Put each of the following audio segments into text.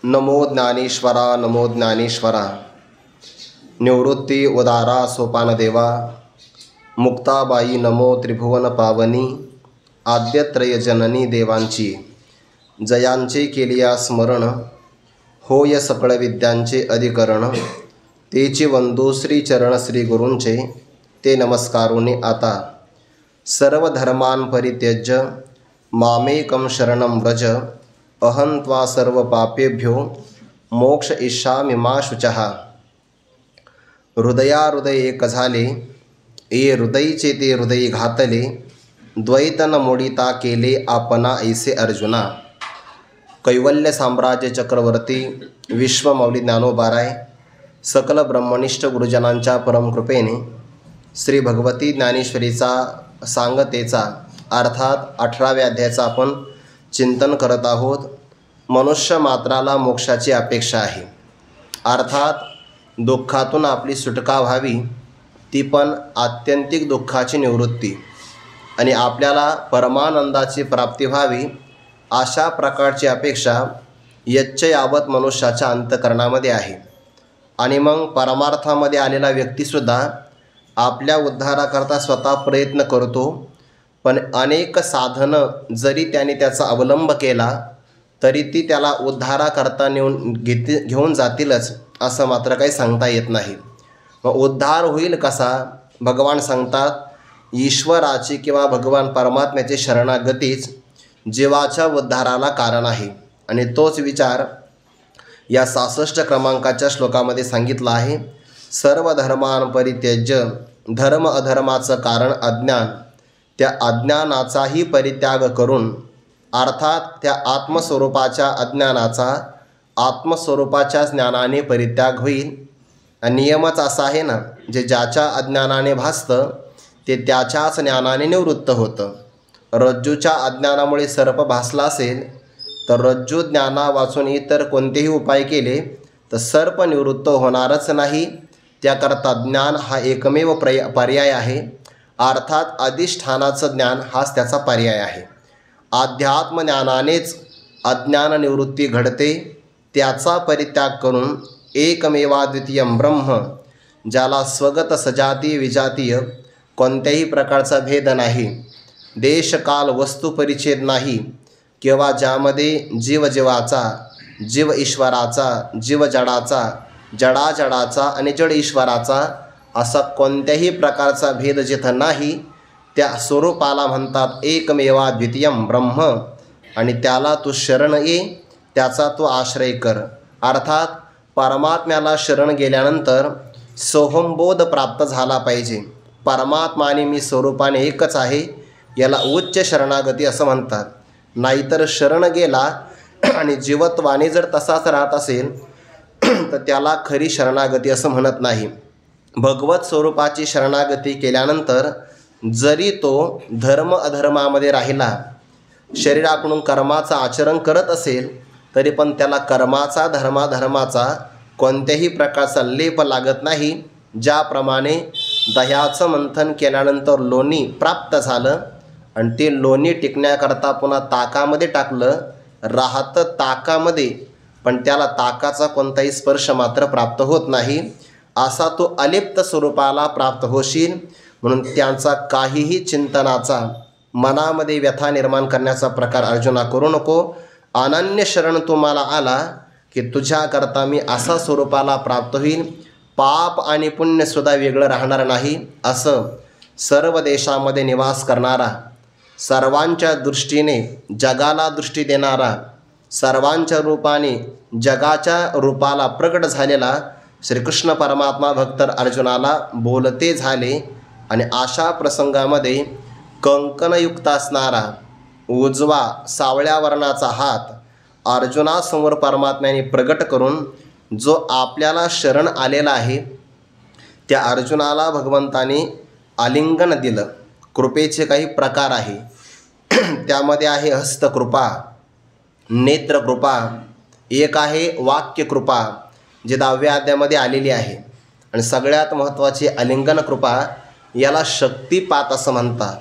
नमो ज्ञानेश्वरा नमो ज्ञानेश्वरा। निवृत्ती उदारा सोपानदेवा। मुक्ताबाई नमो त्रिभुवन पावनी। आद्यत्रय जननी देवांची जयांचे केलिया स्मरण। होय सकळ विद्यांचे अधिकरण। तेची वंदू श्री चरण श्री गुरूंचे। ते नमस्कारोनी आता। सर्व धर्मान परित्यज्य मामेकं शरणं व्रज। अहं त्वा सर्व पापेभ्यो मोक्ष इष्यामि मा शुचः। हृदयाहृदय एक झाले, ए हृदयीचे ते हृदयी घातले। द्वैतन मोडिता केले आपणा ऐसे अर्जुना। कैवल्य साम्राज्य चक्रवर्ती विश्वमौली ज्ञानोबाराय सकल ब्रह्मनिष्ठ गुरुजनांच्या परमकृपेने श्री भगवती ज्ञानेश्वरीचा सांगतेचा अर्थात 18व्या अध्यायाचा आपण चिंतन करत आहोत। मनुष्य मात्राला मोक्षाची अपेक्षा आहे, अर्थात दुःखातून आपली सुटका व्हावी, ती पण आत्यंतिक दुःखाची निवृत्ती, आणि आपल्याला परमानंदाची प्राप्ती व्हावी अशा प्रकारची अपेक्षा यच्चयावत मनुष्याच्या अंतःकरणामध्ये आहे। आणि मग परमार्थामध्ये आलेला व्यक्तीसुद्धा आपल्या उद्धाराकरता स्वतः प्रयत्न करतो, पण अनेक साधनं जरी त्याने त्याचा अवलंब केला तरी ती त्याला उद्धाराकरता घेऊन जातीलच असं मात्र काही सांगता येत नाही। मग उद्धार होईल कसा? भगवान सांगतात, ईश्वराची किंवा भगवान परमात्म्याची शरणागतीच जीवाच्या उद्धाराला कारण आहे। आणि तोच विचार या 66 क्रमांकाच्या श्लोकामध्ये सांगितला आहे। सर्व धर्मान परित्यज्य, धर्म अधर्माचं कारण अज्ञान, त्या अज्ञानाचाही परित्याग करून, अर्थात त्या आत्मस्वरूपाच्या अज्ञानाचा आत्मस्वरूपाच्या ज्ञानाने परित्याग होईल। नियमच असा आहे ना, जे ज्याच्या अज्ञानाने भासतं ते त्याच्याच ज्ञानाने निवृत्त होतं। रज्जूच्या अज्ञानामुळे सर्प भासला असेल तर रज्जू ज्ञाना वाचून इतर कोणतेही उपाय केले तर सर्प निवृत्त होणारच नाही। त्याकरता ज्ञान हा एकमेव पर्याय आहे, अर्थात अधिष्ठानाचं ज्ञान हाच त्याचा पर्याय आहे। अध्यात्मज्ञानानेच अज्ञान निवृत्ती घडते। त्याचा परित्याग करून एकमेवाद्वितीयं ब्रह्म, ज्याला स्वगत सजातीय विजातीय कोणत्याही प्रकारचा भेद नाही, देशकाल वस्तू परिच्छेद नाही, किंवा ज्यामध्ये जीवजीवाचा, जीव ईश्वराचा, जीव जडाचा, जडाजडाचा आणि जड ईश्वराचा असा कोणत्याही प्रकारचा भेद जिथं नाही, त्या स्वरूपाला म्हणतात एकमेवाद्वितीयं ब्रह्म। आणि त्याला तू शरण ये, त्याचा तू आश्रय कर। अर्थात परमात्म्याला शरण गेल्यानंतर सोहंबोध प्राप्त झाला पाहिजे। परमात्मा आणि मी स्वरूपाने एकच आहे, याला उच्च शरणागती असं म्हणतात। नाहीतर शरण गेला आणि जीवत्वाने जर तसाच राहत असेल तर त्याला खरी शरणागती असं म्हणत नाही। भगवत स्वरूपाची शरणागती केल्यानंतर जरी तो धर्म अधर्मामध्ये राहिला, शरीराकडून कर्माचं आचरण करत असेल तरी पण त्याला कर्माचा धर्माचा कोणत्याही प्रकारचा लेप लागत नाही। ज्याप्रमाणे दह्याचं मंथन केल्यानंतर लोणी प्राप्त झालं आणि ते लोणी टिकण्याकरता पुन्हा ताकामध्ये टाकलं, राहतं ताकामध्ये, पण त्याला ताकाचा कोणताही स्पर्श मात्र प्राप्त होत नाही। असा तो अलिप्त स्वरूपाला प्राप्त होशील। म्हणून त्यांचा काहीही चिंतनाचा, मनामध्ये व्यथा निर्माण करण्याचा प्रकार अर्जुना करू नको। अनन्य शरण तुम्हाला आला की तुझ्याकरता मी असा स्वरूपाला प्राप्त होईल, पाप आणि पुण्यसुद्धा वेगळं राहणार नाही। असं सर्व देशामध्ये निवास करणारा, सर्वांच्या दृष्टीने जगाला दृष्टी देणारा, सर्वांच्या रूपाने जगाच्या रूपाला प्रकट झालेला श्रीकृष्ण परमात्मा भक्त अर्जुनाला बोलते झाले। आणि अशा प्रसंगामध्ये कंकणयुक्त असणारा उजवा सावळ्या वर्णाचा हात अर्जुनासमोर परमात्म्याने प्रगट करून जो आपल्याला शरण आलेला आहे त्या अर्जुनाला भगवंताने आलिंगन दिलं। कृपेचे काही प्रकार आहे, त्यामध्ये आहे हस्तकृपा, नेत्रकृपा, एक आहे वाक्यकृपा जी 10व्या अध्यायामध्ये आलेली आहे, आणि सगळ्यात महत्त्वाची आलिंगन कृपा, याला शक्तिपात असं म्हणतात।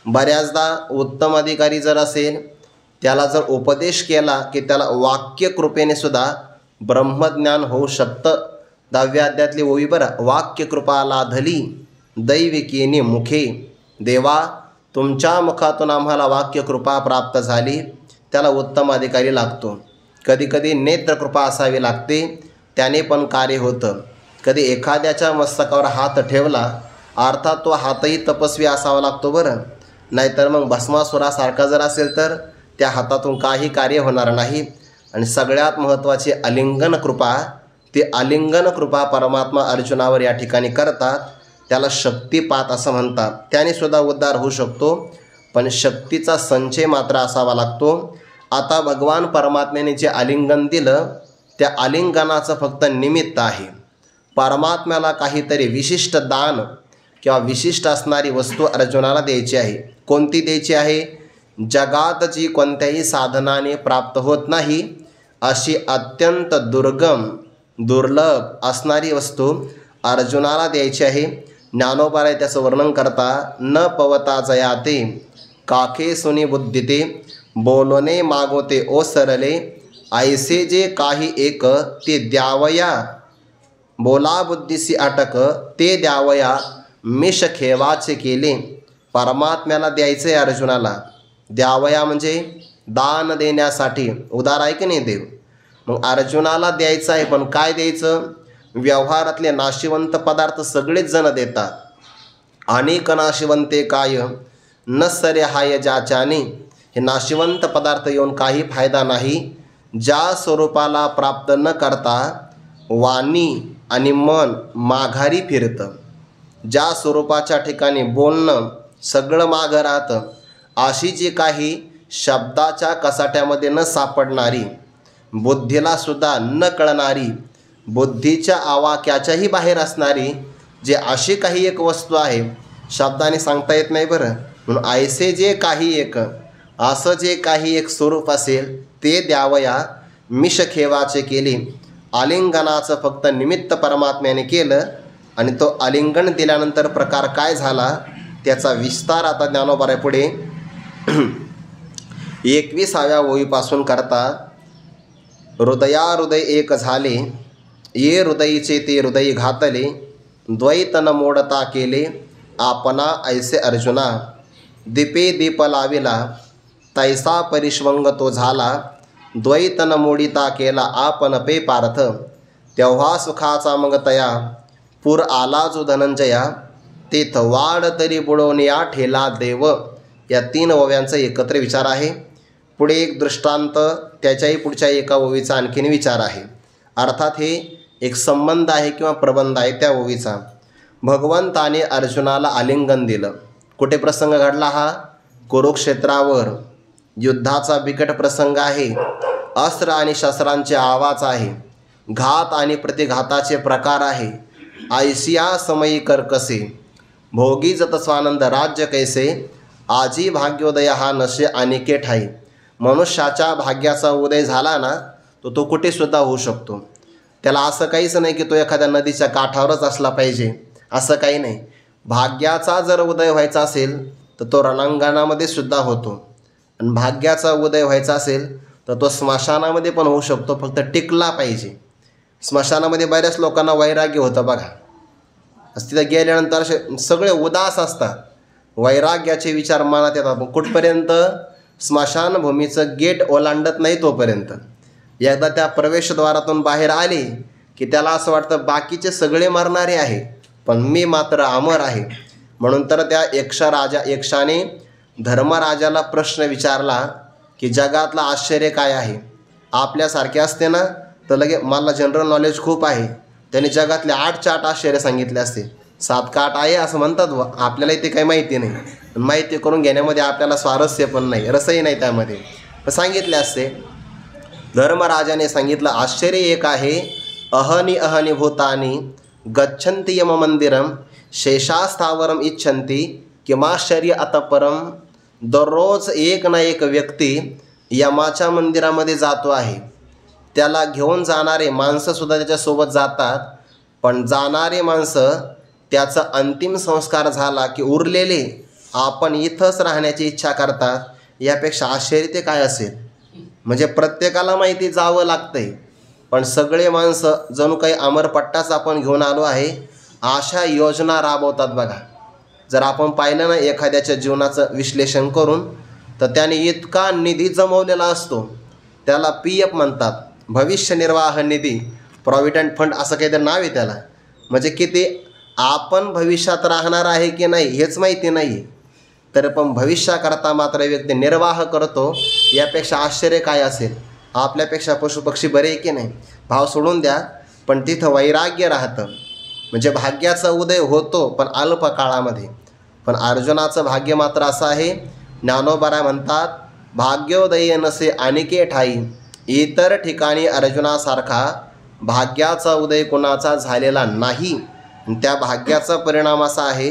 बऱ्याचदा उत्तम अधिकारी जर असेल त्याला जर उपदेश केला की त्याला वाक्यकृपेने सुद्धा ब्रह्मज्ञान होऊ शकतं. 10व्या अध्यायातली ओवी बरं, वाक्यकृपा लाधली दैविकीने मुखे. देवा, तुमच्या मुखातून आम्हाला वाक्यकृपा प्राप्त झाली, त्याला उत्तम अधिकारी लागतो. कधीकधी नेत्रकृपा असावी लागते, त्याने पण कार्य होतं. कधी एखाद्याच्या मस्तकावर हात ठेवला, अर्थात तो हातही तपस्वी असावा लागतो बरं. नाहीतर मग भस्मासुरासारखा जर असेल तर त्या हातातून काही कार्य होणार नाही. आणि सगळ्यात महत्त्वाची आलिंगन कृपा, ती आलिंगन कृपा परमात्मा अर्जुनावर या ठिकाणी करतात. त्याला शक्तिपात असं म्हणतात. त्याने सुद्धा उद्धार होऊ शकतो, पण शक्तीचा संचय मात्र असावा लागतो. आता भगवान परमात्म्याने जे आलिंगन दिलं, त्या आलिंगनाचं फक्त निमित्त आहे. परमात्म्याला काहीतरी विशिष्ट दान किंवा विशिष्ट असणारी वस्तू अर्जुनाला द्यायची आहे. कोणती द्यायची आहे? जगात जी कोणत्याही साधनाने प्राप्त होत नाही अशी अत्यंत दुर्लभ असणारी वस्तू अर्जुनाला द्यायची आहे. ज्ञानोबा त्याचं वर्णन करता, न पवता जयाते काखे सुनी बुद्धिते, बोलणे मागोते ओ सरले, ऐसे जे काही एक ते द्यावया, बोला बुद्धीसी अटक ते द्यावया, मिश खेवाचे केले. परमात्म्याला द्यायचं आहे अर्जुनाला. द्यावया म्हणजे दान देण्यासाठी, उदार आहे की नाही देव. मग अर्जुनाला द्यायचं आहे, पण काय द्यायचं? व्यवहारातले नाशिवंत पदार्थ सगळेच जण देतात. अनेक नाशिवंते काय न सरे हाय ज्याच्याने, हे नाशिवंत पदार्थ येऊन काही फायदा नाही. ज्या स्वरूपाला प्राप्त न करता वाणी आणि मन माघारी फिरतं, ज्या स्वरूपाच्या ठिकाणी बोलणं सगळं मागं राहतं, अशी जी काही शब्दाच्या कसाट्यामध्ये न सापडणारी, बुद्धीला सुद्धा न कळणारी, बुद्धीच्या आवाक्याच्याही बाहेर असणारी जे अशी काही एक वस्तू आहे, शब्दाने सांगता येत नाही बरं. म्हणून ऐसे जे काही एक, असं जे काही एक स्वरूप असेल ते द्यावया, मिशखेवाचे केले. आलिंगनाचं फक्त निमित्त परमात्म्याने केलं आणि तो आलिंगन दिल्यानंतर प्रकार काय झाला त्याचा विस्तार आता ज्ञानोबा पुढे 21व्या ओळीपासून करता. हृदया एक झाले, ये हृदयीचे ते हृदयी घातले, द्वैत न मोडता केले आपणा ऐसे अर्जुना, दीपे दीप लाविला तैसा परिश्वंग तो झाला, द्वैत न मोडिता केला आपण पे पार्थ, तेव्हा सुखाचा मग तया पूर आला जो धनंजया, तेथ वाढ तरी बुडवण्या ठेला देव. या 3 ओव्यांचा एकत्र विचार आहे. पुढे एक दृष्टांत, त्याच्याही पुढच्या एका ओवीचा आणखीन विचार आहे. अर्थात हे एक संबंध आहे किंवा प्रबंध आहे त्या ओवीचा. भगवंताने अर्जुनाला आलिंगन दिलं. कुठे प्रसंग घडला हा? कुरुक्षेत्रावर. युद्धाचा बिकट प्रसंग आहे. अस्त्र आणि शस्त्रांचे आवाज आहे. घात आणि प्रतिघाताचे प्रकार आहे. ऐसिया समयी कर्कसे, भोगी जत स्वानंद राज्य कैसे, आजी भाग्योदय हा नशे अनिके ठाई. मनुष्याच्या भाग्याचा उदय झाला ना तो कुठेसुद्धा होऊ शकतो. त्याला असं काहीच नाही की तो एखाद्या नदीच्या काठावरच असला पाहिजे, असं काही नाही. भाग्याचा जर उदय व्हायचा असेल तर तो रणांगणामध्ये सुद्धा होतो, आणि भाग्याचा उदय व्हायचा असेल तर तो स्मशानामध्ये पण होऊ शकतो, फक्त टिकला पाहिजे. स्मशानामध्ये बऱ्याच लोकांना वैराग्य होतं बघा. तिथं गेल्यानंतर सगळे उदास असतात, वैराग्याचे विचार मनात येतात, पण कुठपर्यंत? स्मशानभूमीचं गेट ओलांडत नाही तोपर्यंत. एकदा त्या प्रवेशद्वारातून बाहेर आले की त्याला असं वाटतं बाकीचे सगळे मरणारे आहे, पण मी मात्र अमर आहे. म्हणून तर त्या यक्षाने धर्मराजाला प्रश्न विचारला की जगातलं आश्चर्य काय आहे? आपल्यासारखे असते ना तर लगे मला जनरल नॉलेज खूप आहे, त्याने जगातले 8 च्या 8 आश्चर्य सांगितले असते. 7 का 8 आहे असं म्हणतात व आपल्याला ते काही माहिती नाही. माहिती करून घेण्यामध्ये आपल्याला स्वारस्य पण नाही, रसही नाही त्यामध्ये, सांगितले असते. धर्मराजाने सांगितलं आश्चर्य एक आहे, अहनी भूतानी गच्छन्ति यम मंदिरम शेषास्थावरम इच्छन्ति किमाश्चर्य अतपरम. दररोज एक ना एक व्यक्ती यमाच्या मंदिरामध्ये जातो आहे. त्याला घेऊन जाणारे माणसंसुद्धा त्याच्यासोबत जातात, पण जाणारे माणसं त्याचा अंतिम संस्कार झाला की उरलेले आपण इथंच राहण्याची इच्छा करतात, यापेक्षा आश्चर्य ते काय असेल. म्हणजे प्रत्येकाला माहिती जावं लागतंय, पण सगळे माणसं जणू काही अमरपट्टाच आपण घेऊन आलो आहे अशा योजना राबवतात बघा. जर आपण पाहिलं ना एखाद्याच्या जीवनाचं विश्लेषण करून, तर त्याने इतका निधी जमवलेला असतो, त्याला PF म्हणतात, भविष्य निर्वाह निधी, प्रॉव्हिडंट फंड असं काहीतरी नाव आहे त्याला. म्हणजे किती आपण भविष्यात राहणार आहे की नाही हेच माहिती नाही, तर पण भविष्याकरता मात्र व्यक्ती निर्वाह करतो. यापेक्षा आश्चर्य काय असेल. आपल्यापेक्षा पशुपक्षी बरे आहे की नाही. भाव सोडून द्या, पण तिथं वैराग्य राहतं. म्हणजे भाग्याचा उदय होतो पण अल्प काळामध्ये. पण अर्जुनाचं भाग्य मात्र असं आहे, ज्ञानोबा म्हणतात, भाग्योदय नसे अनिके ठाई, इतर ठिकाणी अर्जुनासारखा भाग्याचा उदय कोणाचा झालेला नाही. त्या भाग्याचा परिणाम असा आहे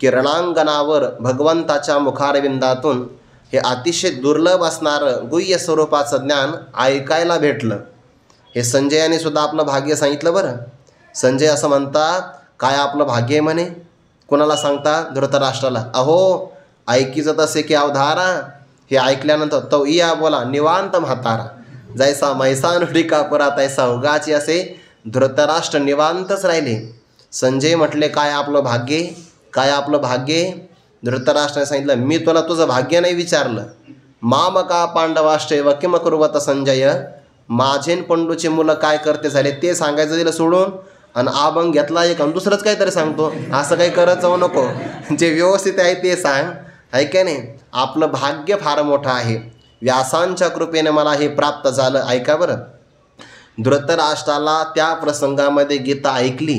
की रणांगणावर भगवंताच्या मुखारविंदातून हे अतिशय दुर्लभ असणारं गुह्य स्वरूपाचं ज्ञान ऐकायला भेटलं. हे संजयाने सुद्धा आपलं भाग्य सांगितलं बरं. संजय असं म्हणतात, काय आपलं भाग्य आहे म्हणे. कोणाला सांगतात? धृतराष्ट्राला. अहो ऐकीचं तसे की अवधारा. हे ऐकल्यानंतर तो इया बोला निवांत म्हातारा, जैसा मैसानुडी कापुरा तैसा उगाची असे धृतराष्ट्र निवांतच राहिले. संजय म्हटले, काय आपलं भाग्य, काय आपलं भाग्य. धृतराष्ट्राने सांगितलं, मी तुला तुझं भाग्य नाही विचारलं. मामका पांडवाश्चैव किम कुर्वत संजय, माझेन पंडूचे मुलं काय करते झाले ते सांगायचं दिलं सोडून, आणि अभंग घेतला एक आणि दुसरंच काहीतरी सांगतो. असं काही करत जाऊ नको. जे व्यवस्थित आहे ते सांग, आहे का नाही. आपलं भाग्य फार मोठं आहे. व्यासांच्या कृपेने मला हे प्राप्त झालं. ऐका बरं, धृतराष्ट्राला त्या प्रसंगामध्ये गीता ऐकली,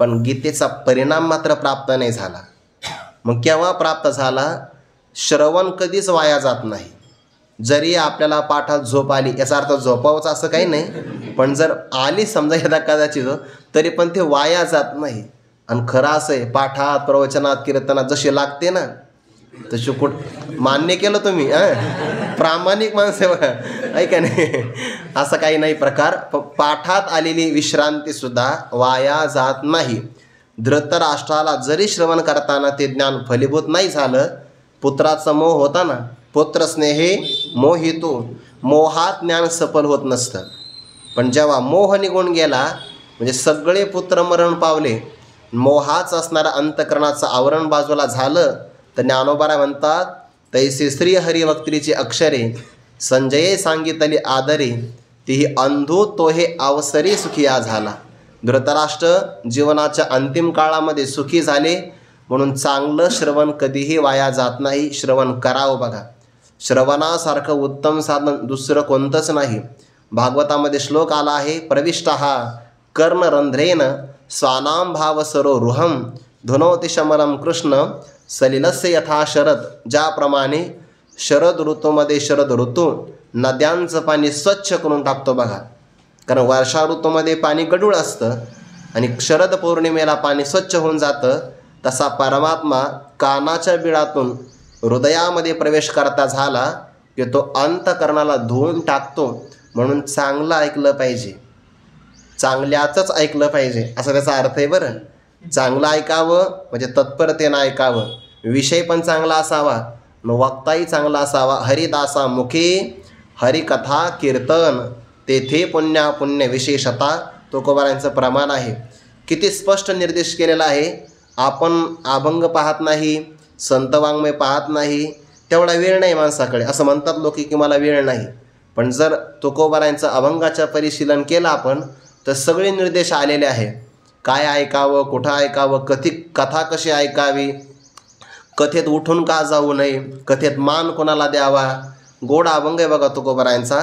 पण गीतेचा परिणाम मात्र प्राप्त नाही झाला. मग केव्हा प्राप्त झाला? श्रवण कधीच वाया जात नाही. जरी आपल्याला पाठात झोप आली, याचा अर्थ झोपावंच असं काही नाही, पण जर आली समजा यदा कदाचित, तरी पण ते वाया जात नाही. आणि खरं असं आहे, पाठात प्रवचनात कीर्तनात जशी लागते ना तशी मान्य केलं तुम्ही, प्रामाणिक माणसं बघा, ऐका नाही. असं काही नाही प्रकार. पाठात आलेली विश्रांतीसुद्धा वाया जात नाही. धृतराष्ट्राला जरी श्रवण करताना ते ज्ञान फलीभूत नाही झालं, पुत्राचा मोह होता ना, पुत्रस्नेहे मोहितो, मोहात ज्ञान सफल होत नसतं. पण जेव्हा मोह निघून गेला, म्हणजे सगळे पुत्र मरण पावले, मोहाच असणाऱ्या अंतकरणाचं आवरण बाजूला झालं, तर ज्ञानोबा म्हणतात, तैसे श्री हरिभक्तीची अक्षरे संजये सांगितली आदरे, तीही अंधू तो हे अवसरी सुखिया झाला. धृतराष्ट्र जीवनाच्या अंतिम काळामध्ये सुखी झाले, म्हणून चांगलं श्रवण कधीही वाया जात नाही. श्रवण करावं बघा. श्रवणासारखं उत्तम साधन दुसरं कोणतंच नाही. भागवतामध्ये श्लोक आला आहे, प्रविष्टः कर्णरंध्रेन स्वानाम भाव सरोरुहम धुनोति शमरम कृष्ण सलिलस्य यथा शरद. ज्याप्रमाणे शरद ऋतूमध्ये शरद ऋतू नद्यांचं पाणी स्वच्छ करून टाकतो बघा, कारण वर्षा ऋतूमध्ये पाणी गढूळ असतं आणि शरद पौर्णिमेला पाणी स्वच्छ होऊन जातं, तसा परमात्मा कानाच्या बिळातून हृदयामध्ये प्रवेश करता झाला की तो अंतकरणाला धुवून टाकतो. म्हणून चांगलं ऐकलं पाहिजे, चांगल्याचंच ऐकलं पाहिजे असं त्याचा अर्थ आहे बरं. चांगलं ऐकावं म्हणजे तत्परतेनं ऐकावं, विषय पण चांगला असावा, वक्ताही चांगला असावा. हरिदासा मुखे हरिकथा कीर्तन तेथे पुण्या पुण्य विशेषता तुकोबारांचं प्रमाण आहे. किती स्पष्ट निर्देश केलेला आहे. आपण अभंग पाहत नाही, संत वाङ्मय पाहत नाही, तेवढा वेळ नाही माणसाकडे. असं म्हणतात लोक की मला वेळ नाही, पण जर तुकोबारांचं अभंगाचं परिशीलन केलं आपण, तर सगळे निर्देश आलेले आहे. काय ऐकावं, कुठं ऐकावं, कथा कशी ऐकावी, कथेत उठून का जाऊ नये, कथेत मान कोणाला द्यावा. गोड अभंग आहे बघा तुकोबारांचा.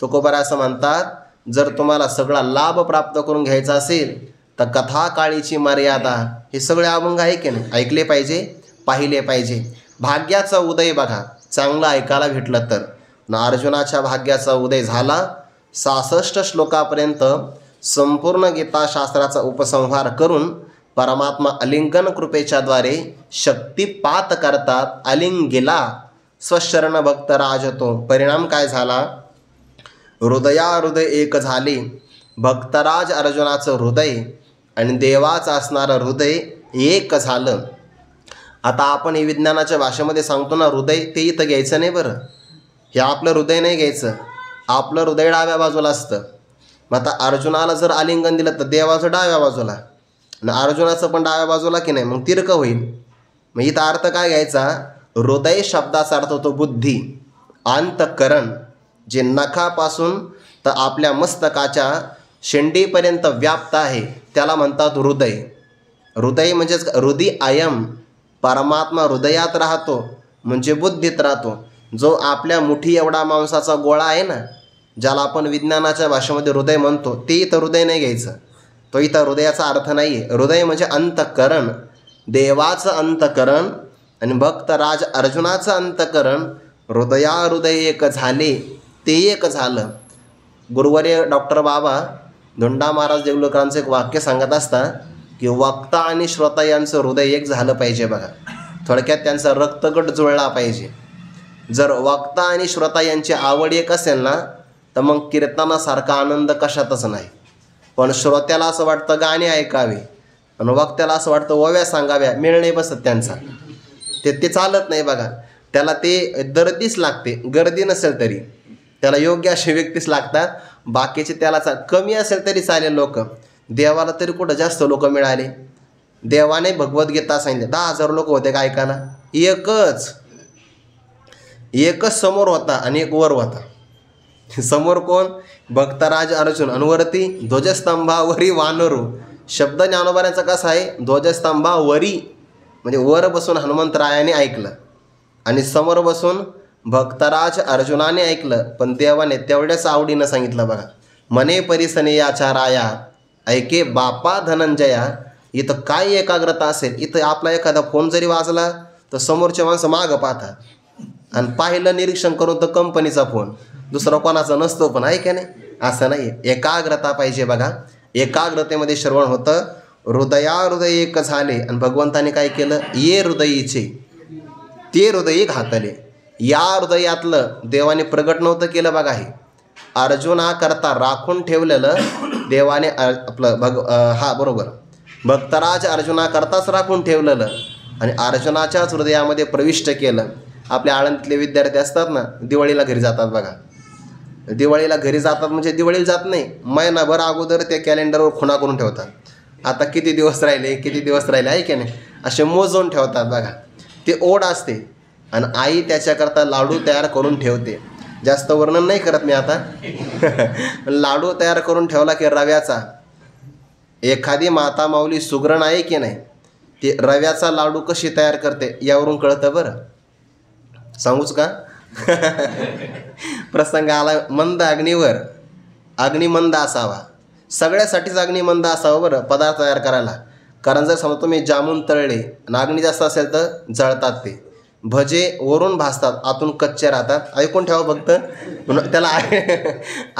तुकोबारा असं म्हणतात, जर तुम्हाला सगळा लाभ प्राप्त करून घ्यायचा असेल तर कथा काळीची मर्यादा, हे सगळे अभंग आहे की नाही, ऐकले पाहिजे, पाहिले पाहिजे. भाग्याचा उदय बघा, चांगलं ऐकायला भेटलं तर. अर्जुनाच्या भाग्याचा उदय झाला. 66 श्लोकापर्यंत संपूर्ण गीताशास्त्राचा उपसंहार करून परमात्मा अलिंगन कृपेच्याद्वारे शक्तिपात करतात. अलिंगिला स्वशरण भक्त राजतो. परिणाम काय झाला? हृदय एक झाले. भक्तराज अर्जुनाचं हृदय आणि देवाचं असणारं हृदय एक झालं. आता आपण हे विज्ञानाच्या भाषेमध्ये सांगतो ना हृदय, ते इथं घ्यायचं नाही बरं. हे आपलं हृदय नाही घ्यायचं. आपलं हृदय डाव्या बाजूला असतं. मग आता अर्जुनाला जर आलिंगन दिलं तर देवाचं डाव्या बाजूला आणि अर्जुनाचं पण डाव्या बाजूला की नाही, मग तिरकं होईल. मग इथं अर्थ काय घ्यायचा? हृदय शब्दाचा अर्थ होतो बुद्धी, अंतःकरण, जे नखापासून तर आपल्या मस्तकाच्या शेंडीपर्यंत व्याप्त आहे त्याला म्हणतात हृदय. हृदय म्हणजेच हृदय अयम, परमात्मा हृदयात राहतो म्हणजे बुद्धीत राहतो. जो आपल्या मुठी एवढा मांसाचा गोळा आहे ना, ज्याला आपण विज्ञानाच्या भाषेमध्ये हृदय म्हणतो, ते इथं हृदय नाही घ्यायचं. तो इथं हृदयाचा अर्थ नाही आहे. हृदय म्हणजे अंतःकरण, देवाचं अंतःकरण आणि भक्तराज अर्जुनाचं अंतःकरण हृदयाहृदय एक झाले, ते एक झालं. गुरुवर्य डॉक्टर बाबा धोंडा महाराज देगलूरकरांचं एक वाक्य सांगत असतात की वक्ता आणि श्रोता यांचं हृदय एक झालं पाहिजे. बघा, थोडक्यात त्यांचा रक्तगट जुळला पाहिजे. जर वक्ता आणि श्रोता यांची आवड एक असेल ना, तर मग कीर्तनासारखा आनंद कशातच नाही. पण श्रोत्याला असं वाटतं गाणे ऐकावे आणि वक्त्याला असं वाटतं ओव्या सांगाव्या, मेळ नाही बसत त्यांचा. ते चालत नाही. बघा, त्याला ते दर्दीच लागते. गर्दी नसेल तरी त्याला योग्य असे व्यक्तीच लागतात. बाकीचे त्याला कमी असेल तरी चालेल लोक. देवाला तरी कुठं जास्त लोक मिळाले? देवाने भगवद्गीता सांगितले 10,000 लोक होते का ऐकायला? एकच समोर होता आणि एक वर होता. समोर कोण? भक्तराज अर्जुन आणि वरती ध्वजस्तंभावरी वानरू. शब्द ज्ञानोबाऱ्यांचा कसा आहे? ध्वजस्तंभावरी म्हणजे वर बसून हनुमंतरायाने ऐकलं आणि समोर बसून भक्तराज अर्जुनाने ऐकलं. पण देवाने तेवढ्याच आवडीनं सांगितलं. बघा, मने परिसने याच्या राया ऐके बापा धनंजया. इथं काय एकाग्रता असेल? इथं आपला एखादा फोन जरी वाजला तर समोरचे माणसं मागं पाहतात आणि पाहिलं निरीक्षण करून तर कंपनीचा फोन, दुसरा कोणाचा नसतो. पण आहे का नाही? असं नाही. एकाग्रता पाहिजे. बघा, एकाग्रतेमध्ये श्रवण होतं. हृदयाहृदय एक झाले आणि भगवंताने काय केलं? ये हृदयीचे ते हृदयी घातले. या हृदयातलं देवाने प्रगट नव्हतं केलं. बघा, हे अर्जुनाकरता राखून ठेवलेलं देवाने आपलं बरोबर भक्तराज अर्जुनाकरताच राखून ठेवलेलं आणि अर्जुनाच्याच हृदयामध्ये प्रविष्ट केलं. आपल्या आळंदीतले विद्यार्थी असतात ना, दिवाळीला घरी जातात. बघा, दिवाळीला घरी जातात म्हणजे दिवाळीला जात नाही, महिनाभर अगोदर त्या कॅलेंडरवर खुणा करून ठेवतात. आता किती दिवस राहिले आहे की नाही, असे मोजून ठेवतात. बघा, ते ओढ असते आणि आई त्याच्याकरता लाडू तयार करून ठेवते. जास्त वर्णन नाही करत मी आता. लाडू तयार करून ठेवला की रव्याचा, एखादी माता माऊली सुगरण आहे की नाही, ती रव्याचा लाडू कशी तयार करते यावरून कळतं. बरं सांगूच का? प्रसंग आला. मंद अग्नीवर, अग्नी मंद असावा. सगळ्यासाठीच अग्नी मंद असावा बरं पदार्थ तयार करायला. कारण जर समजा तुम्ही जामून तळले आणि अग्नी जास्त असेल तर जळतात. ते भजे वरून भाजतात, आतून कच्चे राहतात. ऐकून ठेवा फक्त, त्याला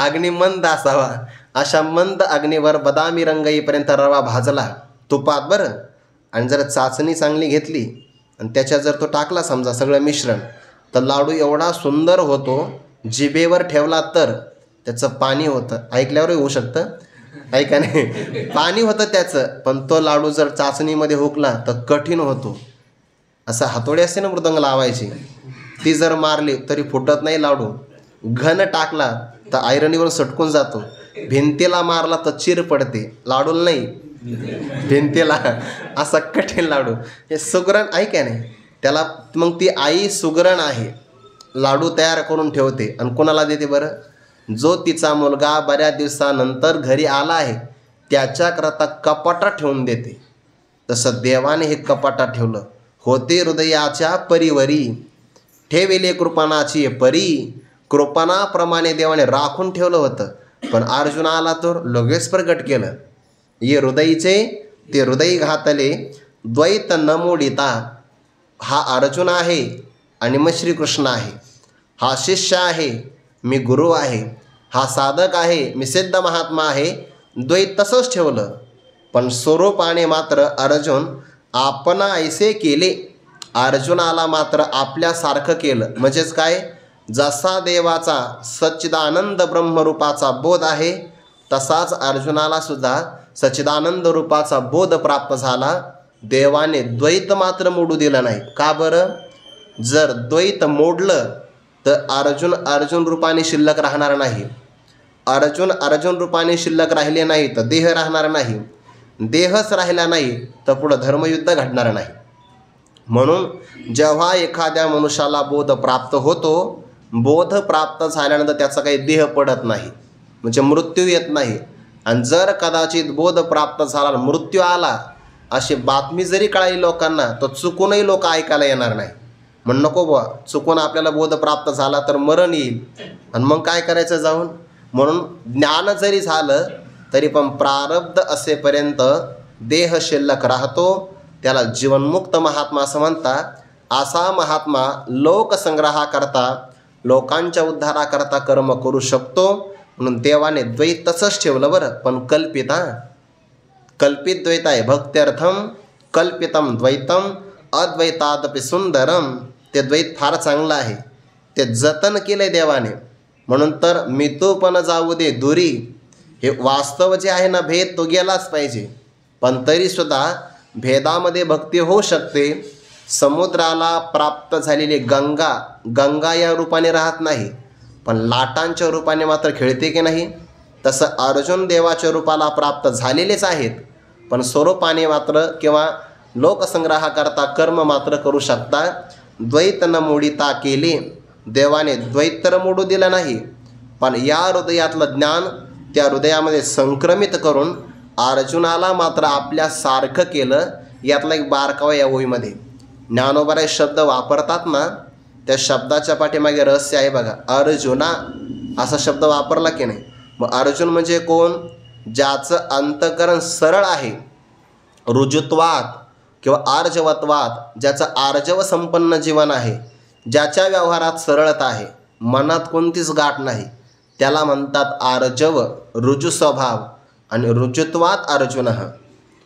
अग्नी मंद असावा. अशा मंद अग्नीवर बदामी रंग येईपर्यंत रवा भाजला तुपात बरं, आणि जर चाचणी चांगली घेतली आणि त्याच्यात जर तो टाकला समजा सगळं मिश्रण, तर लाडू एवढा सुंदर होतो. जिभेवर ठेवला तर त्याचं पाणी होतं. ऐकल्यावर होऊ शकतं, ऐका नाही, पाणी होतं त्याचं. पण तो लाडू जर चाचणीमध्ये हुकला तर कठीण होतो. असं हातोडी असते ना मृदंग लावायची, ती जर मारली तरी फुटत नाही लाडू. घन टाकला तर आयरणीवर सटकून जातो. भिंतीला मारला तर चिर पडते. लाडूला नाही, भिंतीला. असा कठीण लाडू. हे सुगरण आहे का नाही, त्याला मग ती आई सुगरण आहे, लाडू तयार करून ठेवते आणि कोणाला देते बरं? जो तिचा मुलगा बऱ्याच दिवसानंतर घरी आला आहे त्याच्याकरता कपाटात ठेवून देते. तसं देवाने हे कपाटात ठेवलं. होते हृदयाच्या परिवरी ठेविले कृपानाची परी. कृपानाप्रमाणे देवाने राखून ठेवलं होतं. पण अर्जुनाला तर लगेच प्रगट केलं. ये हृदयीचे ते हृदयी घातले. द्वैत न मोडिता. हा अर्जुन आहे आणि मग श्रीकृष्ण आहे. हा शिष्य आहे, मी गुरु आहे. हा साधक आहे, मी सिद्ध महात्मा आहे. द्वैत तसंच ठेवलं. पण स्वरूपाने मात्र अर्जुन आपण ऐसे केले. अर्जुनाला मात्र आपल्यासारखं केलं. म्हणजेच काय? जसा देवाचा सच्चिदानंद ब्रह्मरूपाचा बोध आहे तसाच अर्जुनाला सुद्धा सच्चिदानंद रूपाचा बोध प्राप्त झाला. देवाने द्वैत मात्र मोडू दिलं नाही. का बरं? जर द्वैत मोडलं तर अर्जुन रूपाने शिल्लक राहणार नाही. अर्जुन रूपाने शिल्लक राहिले नाही तर देह राहणार नाही. देहच राहिला नाही तर पुढं धर्मयुद्ध घडणार नाही. म्हणून जेव्हा एखाद्या मनुष्याला बोध प्राप्त होतो, बोध प्राप्त झाल्यानंतर त्याचा काही देह पडत नाही, म्हणजे मृत्यू येत नाही. आणि जर कदाचित बोध प्राप्त झाला, मृत्यू आला, अशी बातमी जरी कळाली लोकांना, तर चुकूनही लोक ऐकायला येणार नाही. म्हण नको बुवा, चुकून आपल्याला बोध प्राप्त झाला तर मरण येईल आणि मग काय करायचं जाऊन. म्हणून ज्ञान जरी झालं तरी पण प्रारब्ध असेपर्यंत देह शिल्लक राहतो. त्याला जीवनमुक्त महात्मा असं म्हणतात. असा महात्मा लोकसंग्रहाकरता, लोकांच्या उद्धाराकरता कर्म करू शकतो. म्हणून देवाने द्वैत तसंच ठेवलं बरं, पण कल्पित द्वैत आहे. भक्त्यर्थम कल्पितम द्वैतम अद्वैतादपि सुंदरम. ते द्वैत फार चांगलं आहे, ते जतन केलंय देवाने. म्हणून तर मितूपण जाऊ दे दुरी, हे वास्तव जे आहे ना, भेद तो गेलाच पाहिजे. पण तरीसुद्धा भेदामध्ये भक्ती होऊ शकते. समुद्राला प्राप्त झालेली गंगा या रूपाने राहत नाही, पण लाटांच्या रूपाने मात्र खेळते की नाही. तसं अर्जुन देवाच्या रूपाला प्राप्त झालेलेच आहेत, पण स्वरूपाने मात्र किंवा लोकसंग्रहाकरता कर्म मात्र करू शकता. द्वैत न मोडिता केले, देवाने द्वैत तर मोडू दिलं नाही, पण या हृदयातलं ज्ञान त्या हृदयामध्ये संक्रमित करून अर्जुनाला मात्र आपल्यासारखं केलं. यातला एक बारकावा या ओळीमध्ये ज्ञानोबा शब्द वापरतात ना, त्या शब्दाच्या पाठीमागे रहस्य आहे बघा. अर्जुना असा शब्द वापरला की नाही. मग अर्जुन म्हणजे कोण? ज्याचं अंतःकरण सरळ आहे, रुजुत्वात किंवा आर्जवत्वात, ज्याचं आर्जव संपन्न जीवन आहे, ज्याच्या व्यवहारात सरळता आहे, मनात कोणतीच गाठ नाही, त्याला म्हणतात आर्जव, रुजू स्वभाव. आणि रुजुत्वात अर्जुन,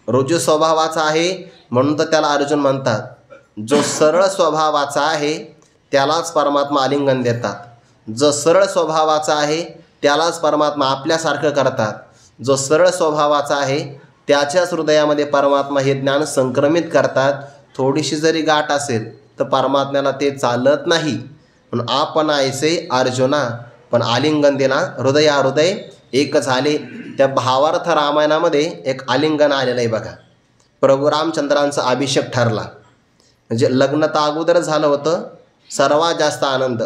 रुजू स्वभावाचा आहे म्हणून तर त्याला अर्जुन म्हणतात. जो सरळ स्वभावाचा आहे त्यालाच परमात्मा आलिंगन देतात. जो सरळ स्वभावाचा आहे त्यालाच परमात्मा आपल्यासारखं करतात. जो सरळ स्वभावाचा आहे त्याच्याच हृदयामध्ये परमात्मा हे ज्ञान संक्रमित करतात. थोडीशी जरी गाठ असेल तर परमात्म्याला ते चालत नाही. म्हणून आपण ऐसे अर्जुना, पण आलिंगन दिला, हृदय एक झाले. त्या भावार्थ रामायणामध्ये एक आलिंगन आलेलं आहे बघा. प्रभू रामचंद्रांचा अभिषेक ठरला, म्हणजे लग्न तर अगोदर झालं होतं. सर्वात जास्त आनंद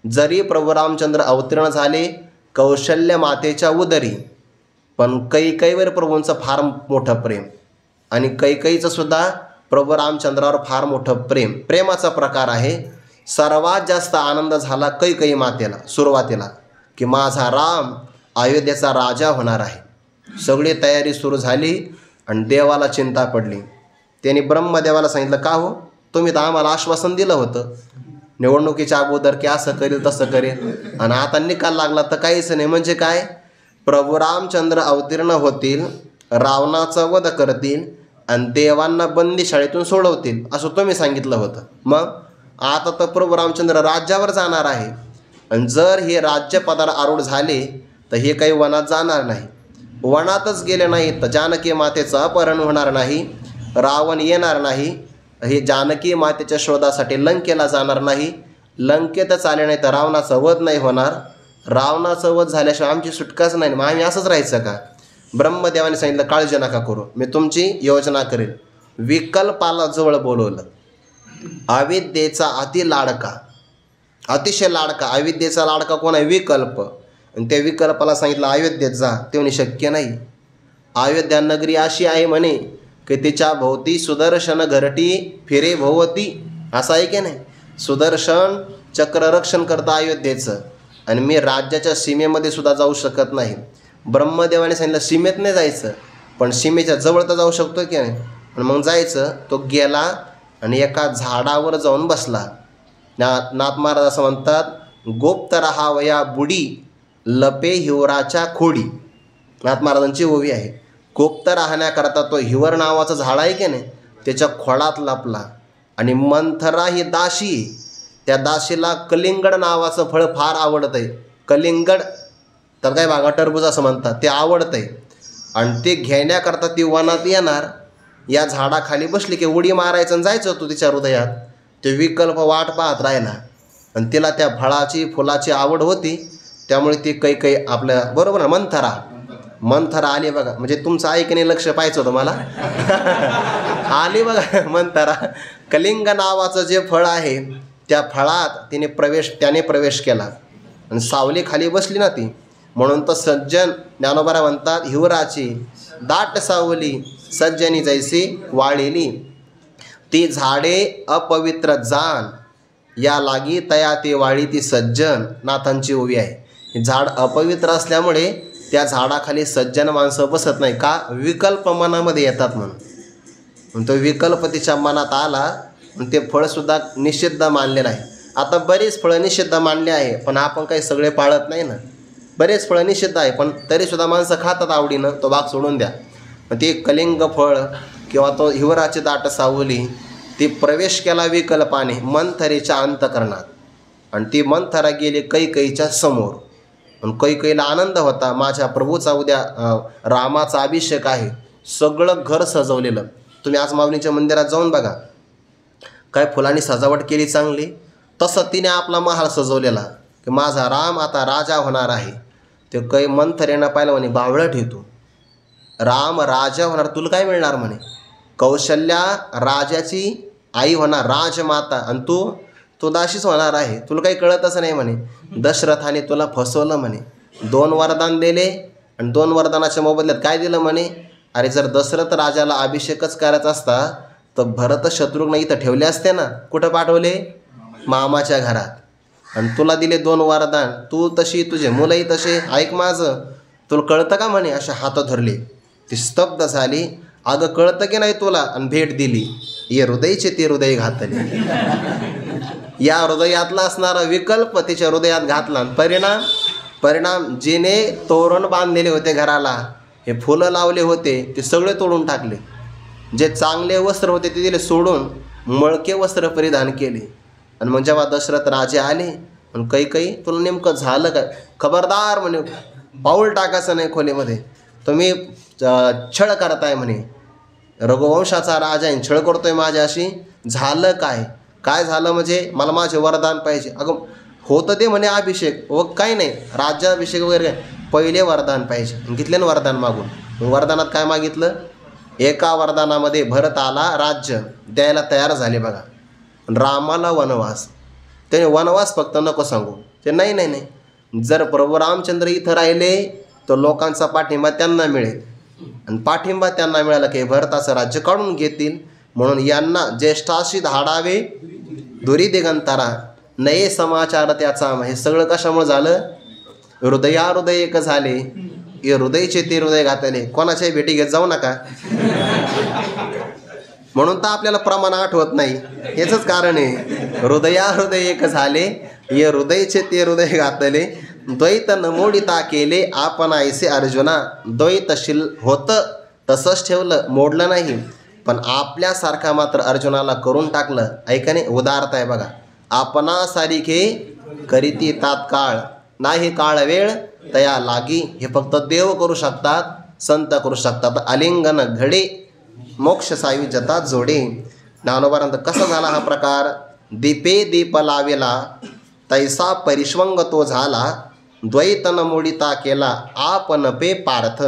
जरी प्रभू रामचंद्र अवतीर्ण झाले कौशल्य मातेच्या उदरी, पण कैकेयीवर प्रभूंचं फार मोठं प्रेम, आणि कैकेयीचं सुद्धा प्रभू रामचंद्रावर फार मोठं प्रेमाचा प्रकार आहे. सर्वात जास्त आनंद झाला कैकेयी मातेला सुरुवातीला, की माझा राम अयोध्येचा राजा होणार आहे. सगळी तयारी सुरू झाली आणि देवाला चिंता पडली. त्यांनी ब्रह्मदेवाला सांगितलं, का हो, तुम्ही तर आम्हाला आश्वासन दिलं होतं निवडणुकीच्या अगोदर की असं करेल तसं करेल, आणि आता निकाल लागला तर काहीच नाही. म्हणजे काय? प्रभू रामचंद्र अवतीर्ण होतील, रावणाचा वध करतील आणि देवांना बंदीशाळेतून सोडवतील असं तुम्ही सांगितलं होतं. मग आता तर प्रभू रामचंद्र राज्यावर जाणार आहे, आणि जर हे राज्यपदाला आरूढ झाले तर हे काही वनात जाणार नाही. वनातच गेले नाही तर जानकी मातेचं अपहरण होणार नाही, रावण येणार नाही, हे जानकी मातेच्या शोधासाठी लंकेला जाणार नाही, लंकेतच आले नाही तर रावणाचा वध नाही होणार, रावणाचं वध झाल्याशिवाय आमची सुटकाच नाही, मग आम्ही असंच राहायचं का? ब्रह्मदेवाने सांगितलं, काळजी नका करू, मी तुमची योजना करेल. विकल्पाला जवळ बोलवलं. अविद्येचा अतिशय लाडका अविद्येचा लाडका कोण आहे? विकल्प. आणि त्या विकल्पाला सांगितलं अयोध्येत जा. ते म्हणे शक्य नाही. अयोध्या नगरी अशी आहे म्हणे की तिच्या भोवती सुदर्शन घरटी फिरे भोवती, असं आहे की नाही? सुदर्शन चक्ररक्षण करतं अयोध्येचं, आणि मी राज्याच्या सीमेमध्ये सुद्धा जाऊ शकत नाही. ब्रह्मदेवाने सांगितलं सीमेत नाही जायचं, पण सीमेच्या जवळ तर जाऊ शकतो की नाही. आणि मग जायचं. तो गेला आणि एका झाडावर जाऊन बसला. नाथ महाराज असं म्हणतात, गोप्त राहावया बुडी लपे हिवराच्या खोडी. नाथ महाराजांची ओवी आहे. गोप्त राहण्याकरता तो हिवर नावाचं झाड आहे की नाही, त्याच्या खोडात लपला. आणि मंथरा ही दाशी, त्या दाशीला कलिंगड नावाचं फळ फार आवडतं आहे. कलिंगड तर काय बागा टरबूज असं म्हणतात, ते आवडतं आहे. आणि ते घेण्याकरता ती वनात येणार. या झाडाखाली बसली की उडी मारायचं आणि जायचं तू तिच्या हृदयात. ते विकल्प वाट पाहत राहिला आणि तिला त्या फळाची फुलाची आवड होती. त्यामुळे ती काही आपल्या बरोबर ना मंथरा आली बघा. म्हणजे तुमचं ऐकणे लक्ष पाहायचं होतं मला. आली बघा मंथरा. कलिंग नावाचं जे फळ आहे त्या फळात त्याने प्रवेश केला आणि सावली खाली बसली ना ती. म्हणून तर सज्जन ज्ञानोबा म्हणतात, हिवराची दाट सावली सज्जनी जैसी वाळलेली, ती झाडे अपवित्र जाण या लागी तया ती वाळी ती सज्जन. नाथांची ओवी आहे. झाड अपवित्र असल्यामुळे त्या झाडाखाली सज्जन माणसं बसत नाही. का? विकल्प मनामध्ये येतात म्हणून. तो विकल्प तिच्या मनात आला आणि ते फळसुद्धा निषिद्ध मानलेलं आहे. आता बरीच फळं निषिद्ध मानले आहे, पण आपण काही सगळे पाळत नाही ना. बरेच फळं निषिद्ध आहे, पण तरीसुद्धा माणसं खातात आवडीनं. तो भाग सोडून द्या. ते कलिंग फळ किंवा तो हिवराची दाट सावली, ती प्रवेश केला विकल्पाने मंथरेच्या अंतकरणात. आणि ती मंथरा गेली कैकेयीच्या समोर. आणि कैकेयीला आनंद होता, माझ्या प्रभूचा उद्या रामाचा अभिषेक आहे. सगळं घर सजवलेलं. तुम्ही आज माऊलींच्या मंदिरात जाऊन बघा, काय फुलांनी सजावट केली चांगली. तसं तिने आपला महाल सजवलेला की माझा राम आता राजा होणार आहे. ते मंथरेनं पाहिलं म्हणे, बावळट येतो, राम राजा होणार, तुला काय मिळणार म्हणे. कौशल्या राजाची आई होणार, राजमाता, आणि तू दाशीच होणार आहे. तुला काही कळतच नाही म्हणे. दशरथाने तुला फसवलं म्हणे. 2 वरदान दिले आणि 2 वरदानाच्या मोबदल्यात काय दिलं म्हणे. अरे जर दशरथ राजाला अभिषेकच करायचा असता तर भरत शत्रुघ्न इथं ठेवले असते ना. कुठं पाठवले? मामाच्या घरात. आणि तुला दिले 2 वरदान, तू तशी, तुझे मुलंही तसे, ऐक माझं, तुला कळतं का म्हणे. अशा हात धरले, ती स्तब्ध झाली. अगं कळतं की नाही तुला. आणि भेट दिली. ये हृदयचे ते हृदय घातले. या हृदयातला असणारा विकल्प तिच्या हृदयात घातला. परिणाम जिने तोरण बांधलेले होते घराला, हे फुलं लावले होते, ते सगळे तोडून टाकले. जे चांगले वस्त्र होते ते दिले सोडून, मळके वस्त्र परिधान केले. आणि मग जेव्हा दशरथ राजे आले, आणि कैकेयी तुला नेमकं झालं काय? खबरदार म्हणे, पाऊल टाकायचं नाही खोलीमध्ये, तुम्ही छळ करताय म्हणे. रघुवंशाचा राजा आहे, छळ करतोय माझ्याशी. झालं काय? काय झालं म्हणजे मला माझे वरदान पाहिजे. अगं होतं ते म्हणे अभिषेक, व काही नाही राज्याभिषेक वगैरे काय, पहिले वरदान पाहिजे. घेतले ना वरदान मागून. वरदानात काय मागितलं? एका वरदानामध्ये भरत आला राज्य द्यायला तयार झाले बघा. रामाला वनवास. त्याने वनवास फक्त नको सांगू. ते नाही, जर प्रभू रामचंद्र इथं राहिले तर लोकांचा पाठिंबा त्यांना मिळेल. आणि पाठिंबा त्यांना मिळाला की भरताचं राज्य काढून घेतील. म्हणून यांना ज्येष्ठाशी धाडावे दुरी दिगंतारा, नये समाचार त्याचा. हे सगळं कशामुळे झालं? हृदय एक झाले. हे हृदयचे ते हृदय घातले. कोणाच्याही भेटी घेत जाऊ नका. म्हणून तर आपल्याला प्रमाण आठवत नाही. हेच कारण आहे. हृदय एक झाले, ये हृदयचे ते हृदय घातले. द्वैत नमोडिता केले आपण ऐसे अर्जुना. द्वैतशील होतं तसंच ठेवलं, मोडलं नाही. पण आपल्यासारखा मात्र अर्जुनाला करून टाकलं. ऐकाने उदारत आहे बघा. आपणासारिखे करीती तात्काळ, नाही काळ वेळ तया लागी. हे फक्त देव करू शकतात, संत करू शकतात. आलिंगन घडे मोक्ष सायुज्यता जोडे. ज्ञानोबानंद कसा झाला हा प्रकार? दीपे दीप लावेला तैसा परिष्वंग तो झाला. द्वैतन मोडिता केला आपण पे पार्थ.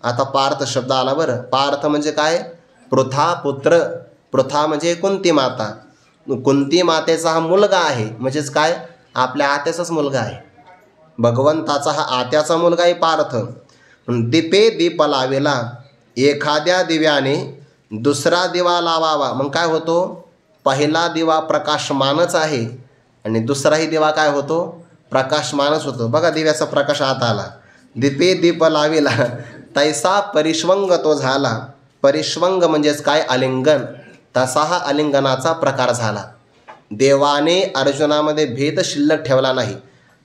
आता पार्थ शब्द आला बरं. पार्थ म्हणजे काय? पृथा पुत्र. पृथा म्हणजे कुंती माता. कुंती मातेचा हा मुलगा आहे. म्हणजेच काय? आपल्या आत्याचाच मुलगा आहे. भगवंताचा हा आत्याचा मुलगा आहे पार्थ. दीपे दीप लावेला, एखाद्या दिव्याने दुसरा दिवा लावावा. मग काय होतो? पहिला दिवा प्रकाशमानच आहे आणि दुसराही दिवा काय होतो? प्रकाशमानच होतो. बघा दिव्याचा प्रकाश आत आला. दीपे दीप लावेला तैसा परिष्वंग तो झाला. परिष्वंग म्हणजेच काय? आलिंगन. तसा हा आलिंगनाचा प्रकार झाला. देवाने अर्जुनामध्ये भेद शिल्लक ठेवला नाही.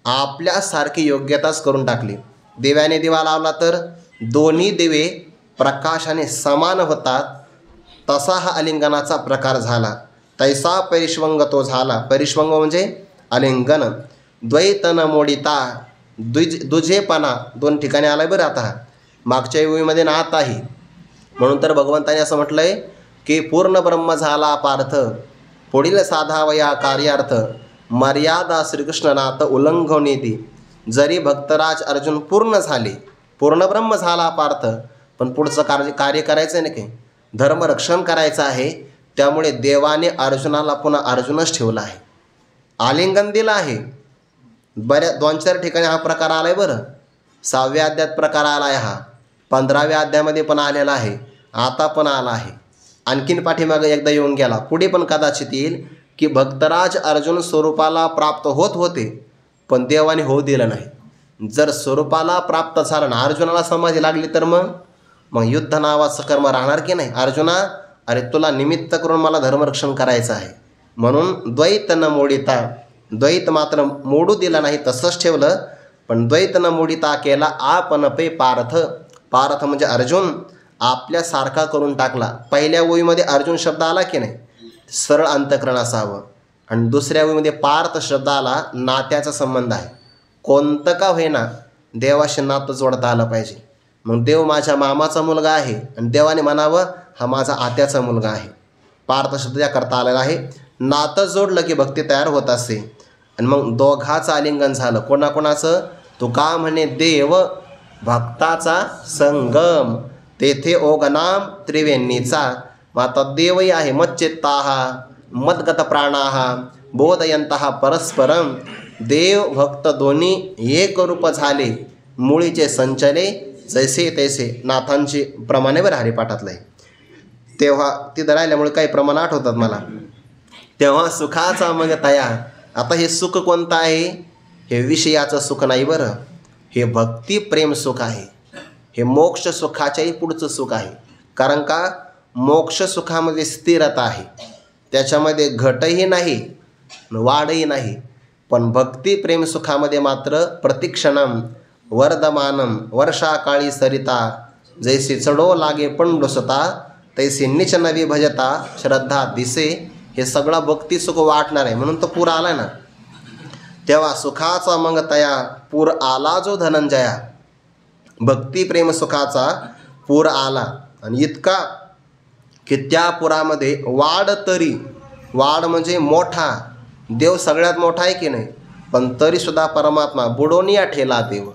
आपल्यासारखी योग्यताच करून टाकली. दिव्याने दिवा लावला तर दोन्ही दिवे प्रकाशाने समान होतात. तसा हा आलिंगनाचा प्रकार झाला. तैसा परिष्वंग तो झाला. परिष्वंग म्हणजे आलिंगन. द्वैतन मोडिता, दुजेपणा. 2 ठिकाणी आलाय बरं आता. मागच्या ओळीमध्ये ना आताही. म्हणून तर भगवंताने असं म्हटलंय, की पूर्ण ब्रह्म झाला पार्थ, पुढील साधावया कार्यार्थ, मर्यादा श्रीकृष्णनाथ उल्लंघनीती. जरी भक्तराज अर्जुन पूर्ण झाले, पूर्ण ब्रह्म झाला पार्थ, पण पुढचं कार्य करायचं नाही, काही धर्मरक्षण करायचं आहे. त्यामुळे देवाने अर्जुनाला पुन्हा अर्जुनच ठेवला आहे, आलिंगन दिलं आहे. बऱ्या 2-4 ठिकाणी हा प्रकार आला आहे बरं. 6व्या अध्यायात प्रकार आला आहे, हा 15व्या अध्यायामध्ये पण आलेला आहे, आता पण आला आहे, आणखीन पाठीमागं एकदा येऊन गेला, पुढे पण कदाचित येईल. की भक्तराज अर्जुन स्वरूपाला प्राप्त होत होते, पण देवाने होऊ दिलं नाही. जर स्वरूपाला प्राप्त झालं ना, अर्जुनाला समाधी लागली तर मग युद्ध नावाचं कर्म राहणार की नाही. अर्जुना, अरे तुला निमित्त करून मला धर्मरक्षण करायचं आहे. म्हणून द्वैत न मोडिता, द्वैत मात्र मोडू दिला नाही, तसंच ठेवलं. पण द्वैत न मोडिता केला आपण पे पार्थ. पार्थ म्हणजे अर्जुन आपल्यासारखा करून टाकला. पहिल्या ओळीमध्ये अर्जुन शब्द आला की नाही, सरळ अंतःकरण असावं. आणि दुसऱ्या ओळीमध्ये पार्थ शब्द आला, नात्याचा संबंध आहे. कोणतं का होईना देवाशी नातं जोडता आलं पाहिजे. मग देव माझ्या मामाचा मुलगा आहे आणि देवाने म्हणावं हा माझा आत्याचा मुलगा आहे. पार्थ शब्द याकरता आलेला आहे. नातं जोडलं की भक्ती तयार होत असते. आणि मग दोघाचं आलिंगन झालं. कोणाकोणाचं? तुका म्हणे देव भक्ताचा संगम, तेथे ओगनाम त्रिवेणीचा. माता देवही आहे मच्चित्ताहा मद्गत प्राणाहा बोधयंतः परस्परम. देव भक्त दोन्ही एक रूप झाले, मुळीचे संचले जैसे तैसे. नाथांची प्रमाणे बरं हरिपाठातलं आहे. तेव्हा तिथं राहिल्यामुळे काही प्रमाण आठवतात मला. तेव्हा सुखाचा मग तया. आता हे सुख कोणतं आहे? हे विषयाचं सुख नाही बरं, हे भक्ती प्रेम सुख आहे. हे मोक्ष सुखाच्याही पुढचं सुख आहे. कारण का मोक्ष सुखामध्ये स्थिरता आहे, त्याच्यामध्ये घटही नाही वाढही नाही. पण भक्ती प्रेम सुखामध्ये मात्र प्रतिक्षणम वर्धमानम वर्षाकाळी सरिता. जैसे चढो लागे पंडुसता, तैसे निच नवी भजता श्रद्धा दिसे. हे सगळं भक्ती सुख वाटणार आहे, म्हणून तो पूर आला ना. तेव्हा सुखाचा मग तया पूर आला जो धनंजया. भक्ती प्रेम सुखाचा पूर आला आणि इतका की त्या पुरामध्ये वाढ तरी, वाढ म्हणजे मोठा, देव सगळ्यात मोठा आहे की नाही, पण तरीसुद्धा परमात्मा बुडून या ठेला देव,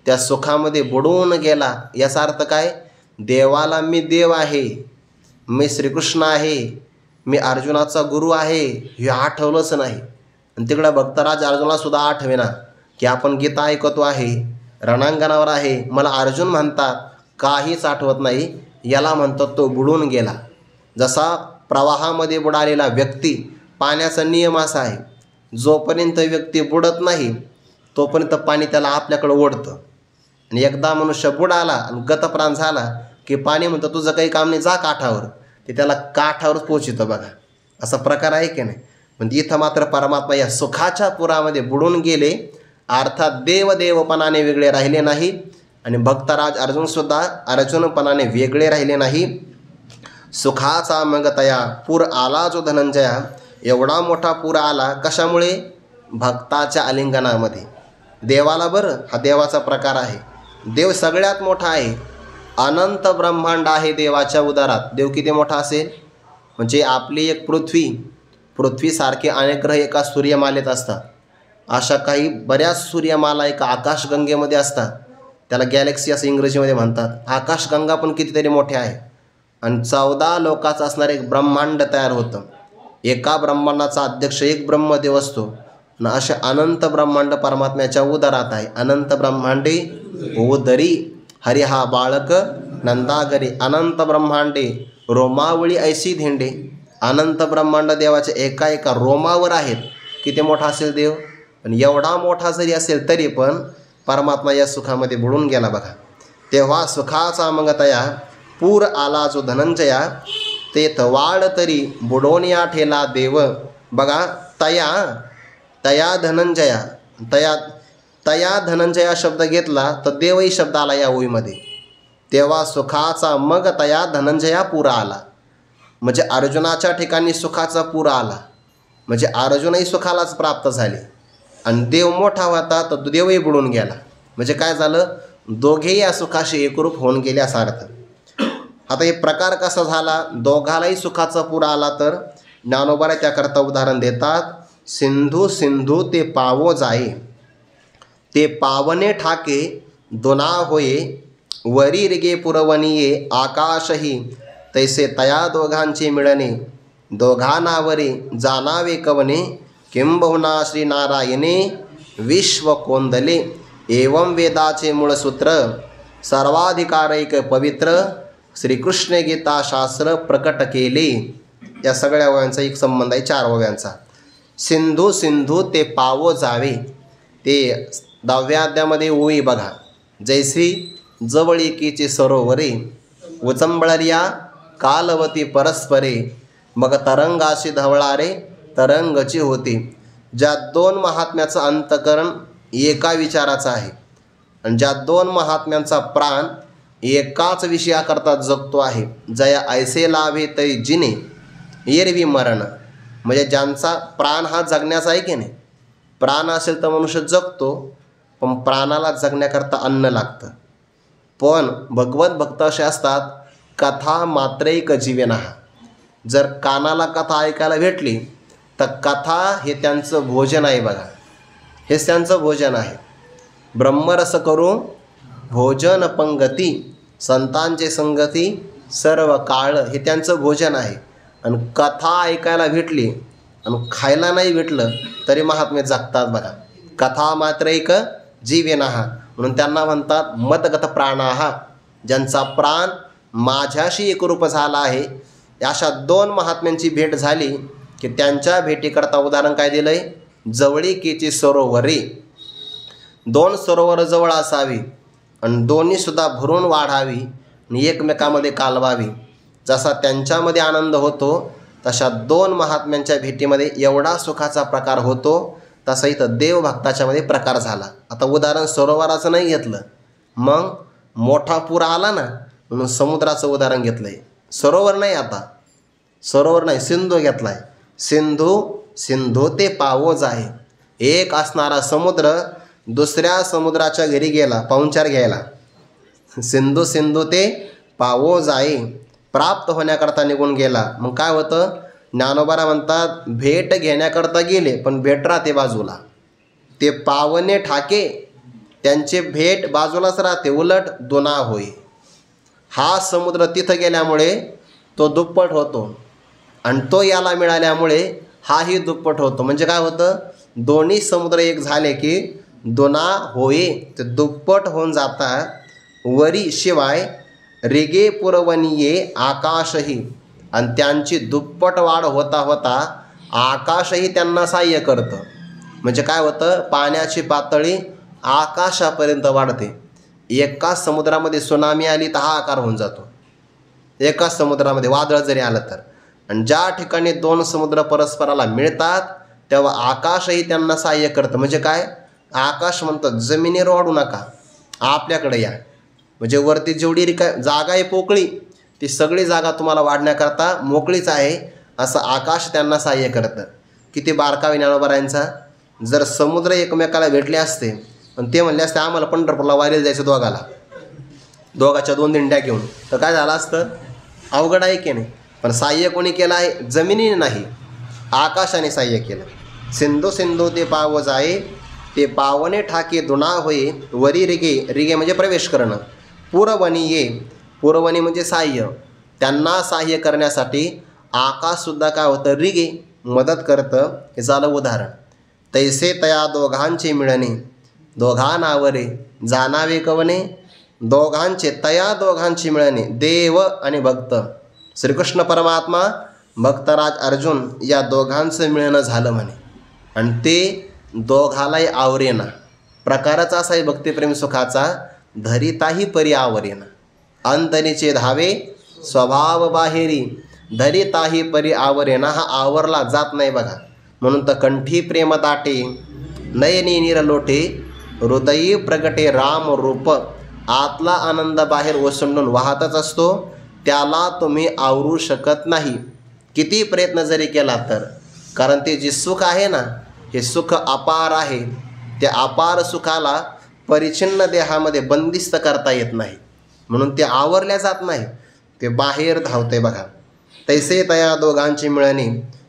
त्या सुखामध्ये बुडून गेला. याचा अर्थ काय? देवाला मी देव आहे, मी श्रीकृष्ण आहे, मी अर्जुनाचा गुरु आहे, हे आठवलंच नाही. आणि तिकडं भक्तराज अर्जुनासुद्धा आठवेना की आपण गीता ऐकतो आहे, रणांगणावर आहे, मला अर्जुन म्हणतात, काहीच आठवत नाही. याला म्हणतात तो बुडून गेला. जसा प्रवाहामध्ये बुडालेला व्यक्ती, पाण्याचा नियम असा आहे, जोपर्यंत व्यक्ती बुडत नाही तोपर्यंत पाणी त्याला आपल्याकडं ओढतं. आणि एकदा मनुष्य बुडाला आणि गतप्राण झाला की पाणी म्हणतं तुझं काही काम नाही, जा काठावर. ते त्याला काठावरच पोहोचितं बघा. असा प्रकार आहे की नाही. म्हणजे इथं मात्र परमात्मा या सुखाच्या पुरामध्ये बुडून गेले. अर्थात देवदेवपणाने वेगळे राहिले नाही आणि भक्तराज अर्जुनसुद्धा अर्जुनपणाने वेगळे राहिले नाही. सुखाचा मग तया पूर आला जो धनंजया. एवढा मोठा पूर आला कशामुळे? भक्ताच्या आलिंगनामध्ये. देवाला बरं, हा देवाचा प्रकार आहे. देव सगळ्यात मोठा आहे. अनंत ब्रह्मांड आहे देवाच्या उदरात. देव किती मोठा असेल? म्हणजे आपली एक पृथ्वीसारखे अनेक ग्रह एका सूर्यमालेत असतात. अशा काही बऱ्याच सूर्यमाला एका आकाशगंगेमध्ये असतात. त्याला गॅलेक्सी असं इंग्रजीमध्ये म्हणतात. आकाशगंगा पण कितीतरी मोठे आहे. आणि 14 लोकाचं असणारं एक ब्रह्मांड तयार होतं. एका ब्रह्मांडाचा अध्यक्ष एक ब्रह्मदेव असतो. आणि असे अनंत ब्रह्मांड परमात्म्याच्या उदरात आहे. अनंत ब्रह्मांडे उदरी हरी हा बाळक नंदागरी. अनंत ब्रह्मांडे रोमावळी ऐशी धेंडे. अनंत ब्रह्मांड देवाच्या एका एका रोमावर आहेत. किती मोठा असेल देव. पण एवढा मोठा जरी असेल तरी पण परमात्मा या सुखामध्ये बुडून गेला बघा. तेव्हा सुखाचा मग तया पूर आला जो धनंजया. तेथ वाढ तरी बुडोन या ठेला देव. बघा तया धनंजया. तया धनंजया शब्द घेतला तर देवही शब्द आला या ओळीमध्ये. तेव्हा सुखाचा मग तया धनंजया पूर आला. म्हणजे अर्जुनाच्या ठिकाणी सुखाचा पूर आला. म्हणजे अर्जुनही सुखालाच प्राप्त झाले. आणि देव मोठा होता तर देवही बुडून गेला. म्हणजे काय झालं? दोघेही या सुखाशी एकरूप होऊन गेले असा अर्थ. आता हे प्रकार कसा झाला, दोघालाही सुखाचा पूर आला तर ज्ञानोबा त्याकरता उदाहरण देतात. सिंधू सिंधू ते पावो जाये, ते पावने ठाके दोना होये, वरी रिगे पुरवणिये आकाशही, तैसे तया दोघांचे मिळणे, दोघांनावरी जाणावे कवने, किंबहुना श्रीनारायणे विश्व कोंदले. एवं वेदाचे मूळ सूत्र, सर्वाधिकारैक पवित्र, श्रीकृष्ण गीता शास्त्र प्रकट केले. या सगळ्या ओव्यांचा एक संबंध आहे, 4 ओव्यांचा. सिंधू सिंधू ते पावो जावे, ते 10व्या अध्यायामध्ये ओवी बघा. जैसी जवळिकीची सरोवरे, उचंबळर्या कालवती परस्परे, मग तरंगाशी धवळारे तरंगची होती. ज्या 2 महात्म्याचं अंतकरण एका विचाराचं आहे आणि ज्या 2 महात्म्यांचा प्राण एकाच विषयाकरता जगतो आहे. जया ऐसे लाभे तै जिने एरवी मरण, म्हणजे ज्यांचा प्राण हा जगण्याचा आहे की नाही. प्राण असेल तर मनुष्य जगतो, पण प्राणाला जगण्याकरता अन्न लागतं. पण भगवत भक्त असे असतात, कथा मात्रैक जीवेना. जर कानाला कथा ऐकायला भेटली तर कथा हे त्यांचं भोजन आहे बघा, हेच त्यांचं भोजन आहे. ब्रह्मरस करू भोजन पंगती, संतांचे संगती सर्व काळ, हे त्यांचं भोजन आहे. आणि कथा ऐकायला भेटली आणि खायला नाही भेटलं तरी महात्मे जगतात बघा. कथा मात्र एक जीवेनाहा, म्हणून त्यांना म्हणतात मतगत प्राणाहा. ज्यांचा प्राण माझ्याशी एकरूप झाला आहे. अशा 2 महात्म्यांची भेट झाली की त्यांच्या भेटीकरता उदाहरण काय दिलं आहे, जवळिकीची सरोवरे. 2 सरोवर जवळ असावी आणि दोन्हीसुद्धा भरून वाढावी आणि एकमेकामध्ये कालवावी. जसा त्यांच्यामध्ये आनंद होतो तशा 2 महात्म्यांच्या भेटीमध्ये एवढा सुखाचा प्रकार होतो. तसा इथं देवभक्ताच्यामध्ये प्रकार झाला. आता उदाहरण सरोवराचं नाही घेतलं, मग मोठा पूर आला ना म्हणून समुद्राचं उदाहरण घेतलं आहे. सरोवर नाही, आता सरोवर नाही, सिंधू घेतला आहे. सिंधू सिंधू ते पावो जाये, एक असणारा समुद्र दुसऱ्या समुद्राच्या घरी गेला पाहुणचार घ्यायला. सिंधू सिंधू ते पावो जाये, प्राप्त होण्याकरता निघून गेला. मग काय होतं, ज्ञानोबा म्हणतात भेट घेण्याकरता गेले पण भेट राहते बाजूला. ते पावने ठाके, त्यांचे भेट बाजूलाच राहते, उलट दोना होय. हा समुद्र तिथं गेल्यामुळे तो दुप्पट होतो आणि तो याला मिळाल्यामुळे हाही दुप्पट होतो. म्हणजे काय होतं, दोन्ही समुद्र एक झाले की दोना होये, ते दुप्पट होऊन जातात. वरी शिवाय रिगे पुरवणिये आकाशही, आणि त्यांची दुप्पट वाढ होता होता आकाशही त्यांना सहाय्य करतं. म्हणजे काय होतं, पाण्याची पातळी आकाशापर्यंत वाढते. एकाच समुद्रामध्ये सुनामी आली तर हा आकार होऊन जातो, एकाच समुद्रामध्ये वादळ जरी आलं तर. आणि ज्या ठिकाणी 2 समुद्र परस्पराला मिळतात तेव्हा आकाशही त्यांना सहाय्य करतं. म्हणजे काय, आकाश म्हणतं जमिनीवर वाढू नका, आपल्याकडे या. म्हणजे वरती जेवढी जागा आहे पोकळी, ती सगळी जागा तुम्हाला वाढण्याकरता मोकळीच आहे, असं आकाश त्यांना सहाय्य करतं. किती बारकावे ज्ञानोबा. जर समुद्र एकमेकाला भेटले असते पण ते म्हणले असते आम्हाला पंढरपूरला वारीला जायचं दोघाला, दोघाच्या 2 दिंड्या घेऊन, तर काय झालं असतं, अवघड आहे की नाही. पण सहाय्य कोणी केलं आहे, जमिनीने नाही, आकाशाने सहाय्य केलं. सिंधू सिंधू ते पाव जाये, ते पावने ठाके दुना होये, वरी रिगे, रिगे म्हणजे प्रवेश करणं, पुरवणिये, पुरवणी म्हणजे सहाय्य, त्यांना सहाय्य करण्यासाठी आकाशसुद्धा काय होतं, रिगे मदत करतं. हे झालं उदाहरण. तैसे तया दोघांचे मिळणे, दोघांनावरे जाणावे कवने, दोघांचे तया दोघांची मिळणे, देव आणि भक्त. श्रीकृष्ण परमात्मा, भक्तराज अर्जुन या दोघांचं मिळणं झालं म्हणे. आणि ते दोघालाही आवरेना. प्रकारच असा आहे भक्तिप्रेम सुखाचा, धरिताही परी आवरेना. अंतरीचे धावे स्वभाव बाहेरी, धरिताही परी आवरेना. हा आवरला जात नाही बघा. म्हणून तर कंठी प्रेम दाटे, नयनी निरलोटे, हृदयी प्रगटे राम रूप. आतला आनंद बाहेर ओसंडून वाहतच असतो, त्याला तुम्ही आवरू शकत नाही किती प्रयत्न जरी केला तर. कारण ते जे सुख आहे ना, हे सुख अपार आहे. त्या अपार सुखाला परिच्छिन्न देहामध्ये बंदिस्त करता येत नाही, म्हणून ते आवरल्या जात नाही. ते बाहेर धावते बघा. तैसे तया दोघांची मिळणी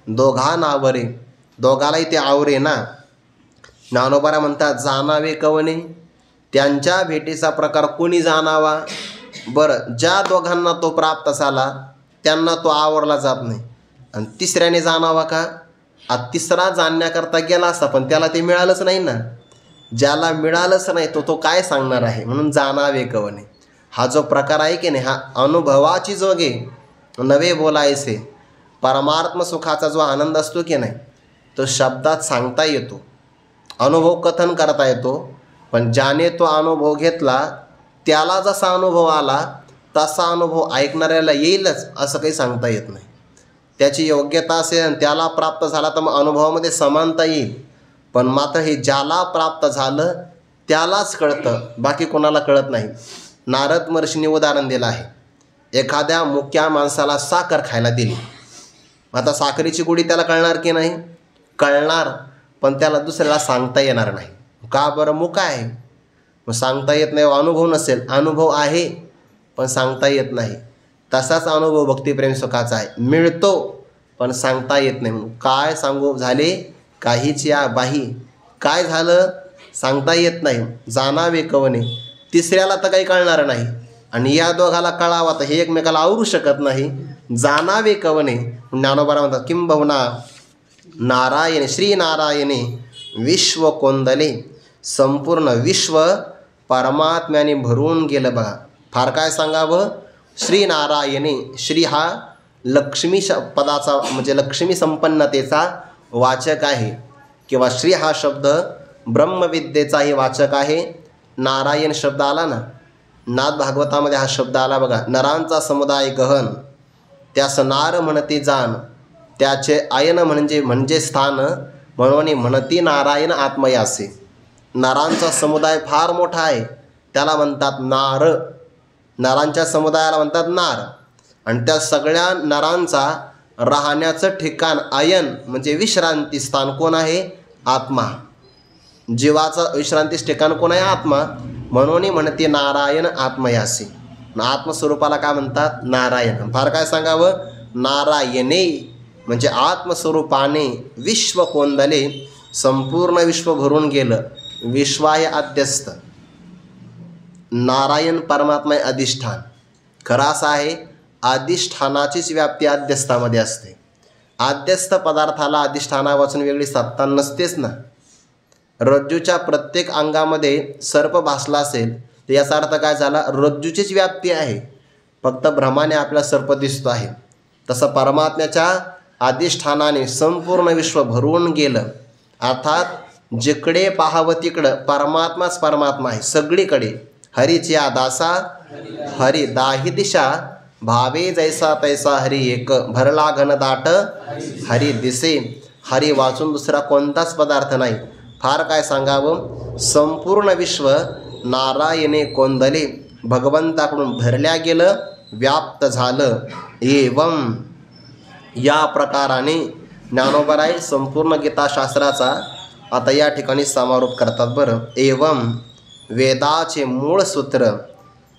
दोघा नावरे, दोघालाही ते आवरे ना. ज्ञानोबारा म्हणतात जाणावे कवने, त्यांच्या भेटीचा प्रकार कोणी जाणावा. बरं, ज्या दोघांना तो प्राप्त झाला त्यांना तो आवडला जात नाही, आणि तिसऱ्याने जाणावा का? तिसरा जाणण्याकरता गेला असता पण त्याला ते मिळालंच नाही ना. ज्याला मिळालंच नाही तो काय सांगणार आहे. म्हणून जाणावे कवने हा जो प्रकार आहे की नाही, हा अनुभवाची जोगे नवे बोलायचे. परमात्म सुखाचा जो आनंद असतो की नाही तो शब्दात सांगता येतो, अनुभव कथन करता येतो. पण ज्याने तो अनुभव घेतला त्याला जसा अनुभव आला तसा अनुभव ऐकणाऱ्याला येईलच असं काही सांगता येत नाही. त्याची योग्यता असेल आणि त्याला प्राप्त झाला तर मग अनुभवामध्ये समानता येईल. पण मात्र हे ज्याला प्राप्त झालं त्यालाच कळतं, बाकी कोणाला कळत नाही. नारद महर्षींनी उदाहरण दिलं आहे. एखाद्या मुक्या माणसाला साखर खायला दिली, आता साखरेची गोडी त्याला कळणार की नाही? कळणार, पण त्याला दुसऱ्याला सांगता येणार नाही. का बरं? मुका आहे, मग सांगता येत नाही. अनुभव नसेल, अनुभव आहे पण सांगता येत नाही. तसाच अनुभव भक्तिप्रेम सुखाचा आहे, मिळतो पण सांगता येत नाही. म्हणून काय सांगू झाले काहीच या बाही, काय झालं सांगता येत नाही. जाणावे कवने, तिसऱ्याला तर काही कळणार नाही, आणि या दोघाला कळावा तर हे एकमेकाला आवरू शकत नाही. जाणावे कवने. ज्ञानोबा म्हणतात किंबहुना नारायण श्री नारायणे विश्व कोंदले, संपूर्ण विश्व परमात्म्याने भरून गेलं बघा. फार काय सांगावं. श्री नारायणे, श्री हा लक्ष्मी पदाचा म्हणजे लक्ष्मी संपन्नतेचा वाचक आहे, किंवा श्री हा शब्द ब्रह्मविद्येचाही वाचक आहे. नारायण शब्द आला ना, नाद भागवतामध्ये हा शब्द आला बघा. नरांचा समुदाय गहन, त्यास नार म्हणती जाण, त्याचे आयन म्हणजे स्थान, म्हणून म्हणती नारायण आत्मयासे. नरांचा समुदाय फार मोठा आहे, त्याला म्हणतात नार. नरांच्या समुदायाला म्हणतात नार. आणि त्या सगळ्या नरांचा राहण्याचं ठिकाण आयन म्हणजे विश्रांती स्थान कोण आहे? आत्मा. जीवाचं विश्रांतीच ठिकाण कोण आहे? आत्मा. म्हणून म्हणते नारायण आत्मयासी. आत्मस्वरूपाला काय म्हणतात? नारायण. फार काय सांगावं. नारायणे म्हणजे आत्मस्वरूपाने विश्व कोंदले, संपूर्ण विश्व भरून गेलं. विश्वाय अध्यस्थ, नारायण परमात्मा अधिष्ठान. खरं असं आहे, अधिष्ठानाचीच व्याप्ती अध्यस्थामध्ये असते. अध्यस्थ पदार्थाला अधिष्ठानापासून वेगळी सत्ता नसतेच ना. रज्जूच्या प्रत्येक अंगामध्ये सर्प भासला असेल तर याचा अर्थ काय झाला? रज्जूचीच व्याप्ती आहे, फक्त भ्रमाने आपल्याला सर्प दिसतो आहे. तसं परमात्म्याच्या अधिष्ठानाने संपूर्ण विश्व भरून गेलं. अर्थात जिकडे पाहावं तिकडं परमात्माच परमात्मा आहे, सगळीकडे. हरीच्या दासा हरी दाही दिशा, भावे जैसा तैसा हरी एक, भरला घन दाट हरी दिसे. हरी वाचून दुसरा कोणताच पदार्थ नाही. फार काय सांगावं. संपूर्ण विश्व नारायणे कोंदले, भगवंताकडून भरल्या गेलं, व्याप्त झालं. एवं या प्रकाराने ज्ञानोबराय संपूर्ण गीताशास्त्राचा आता या ठिकाणी समारोप करतात. बरं, एवं वेदाचे मूळ सूत्र